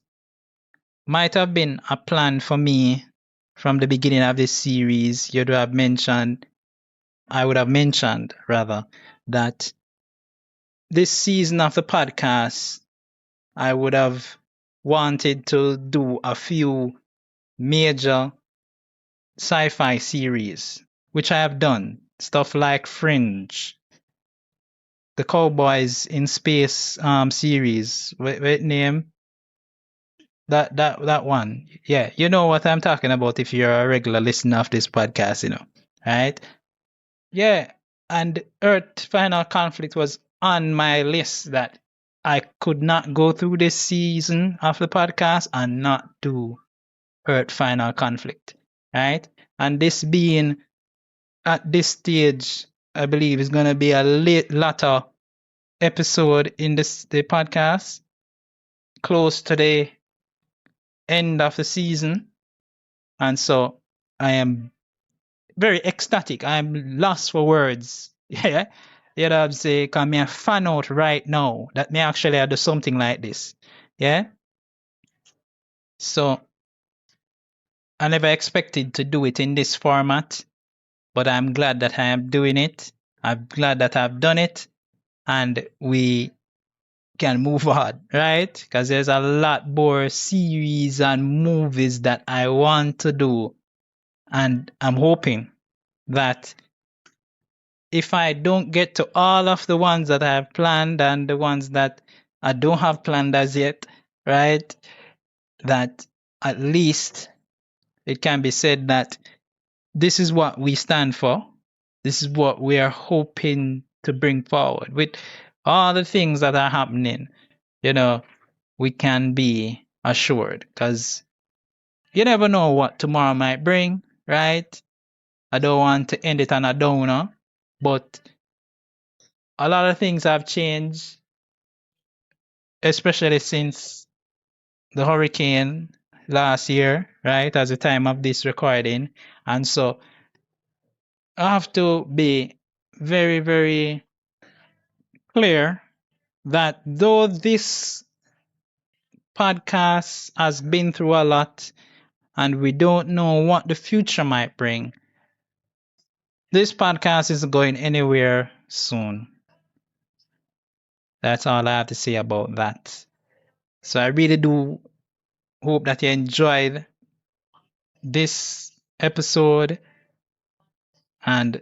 might have been a plan for me from the beginning of this series. I would have mentioned rather, that this season of the podcast, I would have wanted to do a few major sci-fi series, which I have done. Stuff like Fringe, the Cowboys in Space series. What name? That one. Yeah, you know what I'm talking about if you're a regular listener of this podcast, right? Yeah, and Earth Final Conflict was on my list that I could not go through this season of the podcast and not do Earth Final Conflict, right? And this being at this stage, I believe is going to be a latter episode in the podcast, close to the end of the season. And so I am very ecstatic. I'm lost for words. Yeah. You know what I'm saying? Because I'm a fan out right now that may actually do something like this. Yeah. So I never expected to do it in this format, but I'm glad that I am doing it. I'm glad that I've done it, and we can move on, right? Because there's a lot more series and movies that I want to do, and I'm hoping that if I don't get to all of the ones that I have planned and the ones that I don't have planned as yet, right, that at least it can be said that this is what we stand for. This is what we are hoping to bring forward. With all the things that are happening, we can be assured, because you never know what tomorrow might bring, right? I don't want to end it on a downer, but a lot of things have changed, especially since the hurricane last year, right? At the time of this recording. And so I have to be very, very clear that though this podcast has been through a lot and we don't know what the future might bring, this podcast isn't going anywhere soon. That's all I have to say about that. So I really do hope that you enjoyed this episode. And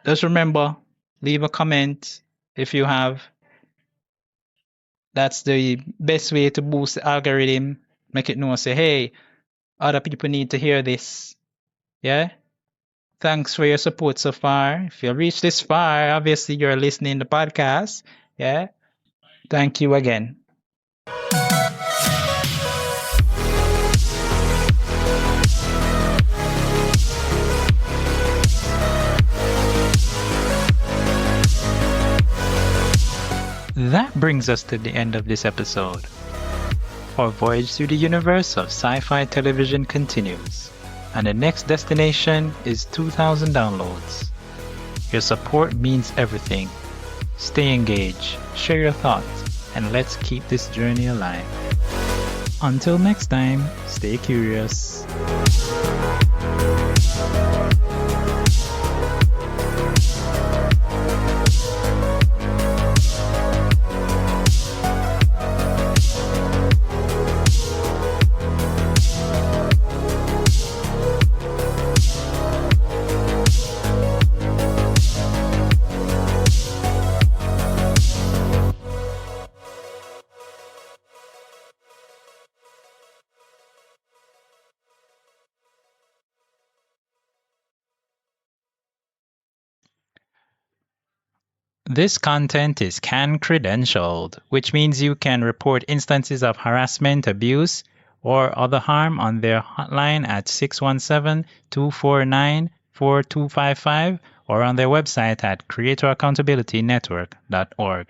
just remember, leave a comment if you have. That's the best way to boost the algorithm. Make it know, say, hey, other people need to hear this. Yeah? Thanks for your support so far. If you reached this far, obviously you're listening to the podcast. Yeah? Thank you again. That brings us to the end of this episode. Our voyage through the universe of sci-fi television continues, and the next destination is 2,000 downloads. Your support means everything. Stay engaged, share your thoughts, and let's keep this journey alive. Until next time, stay curious. This content is CAN-credentialed, which means you can report instances of harassment, abuse, or other harm on their hotline at 617-249-4255 or on their website at creatoraccountabilitynetwork.org.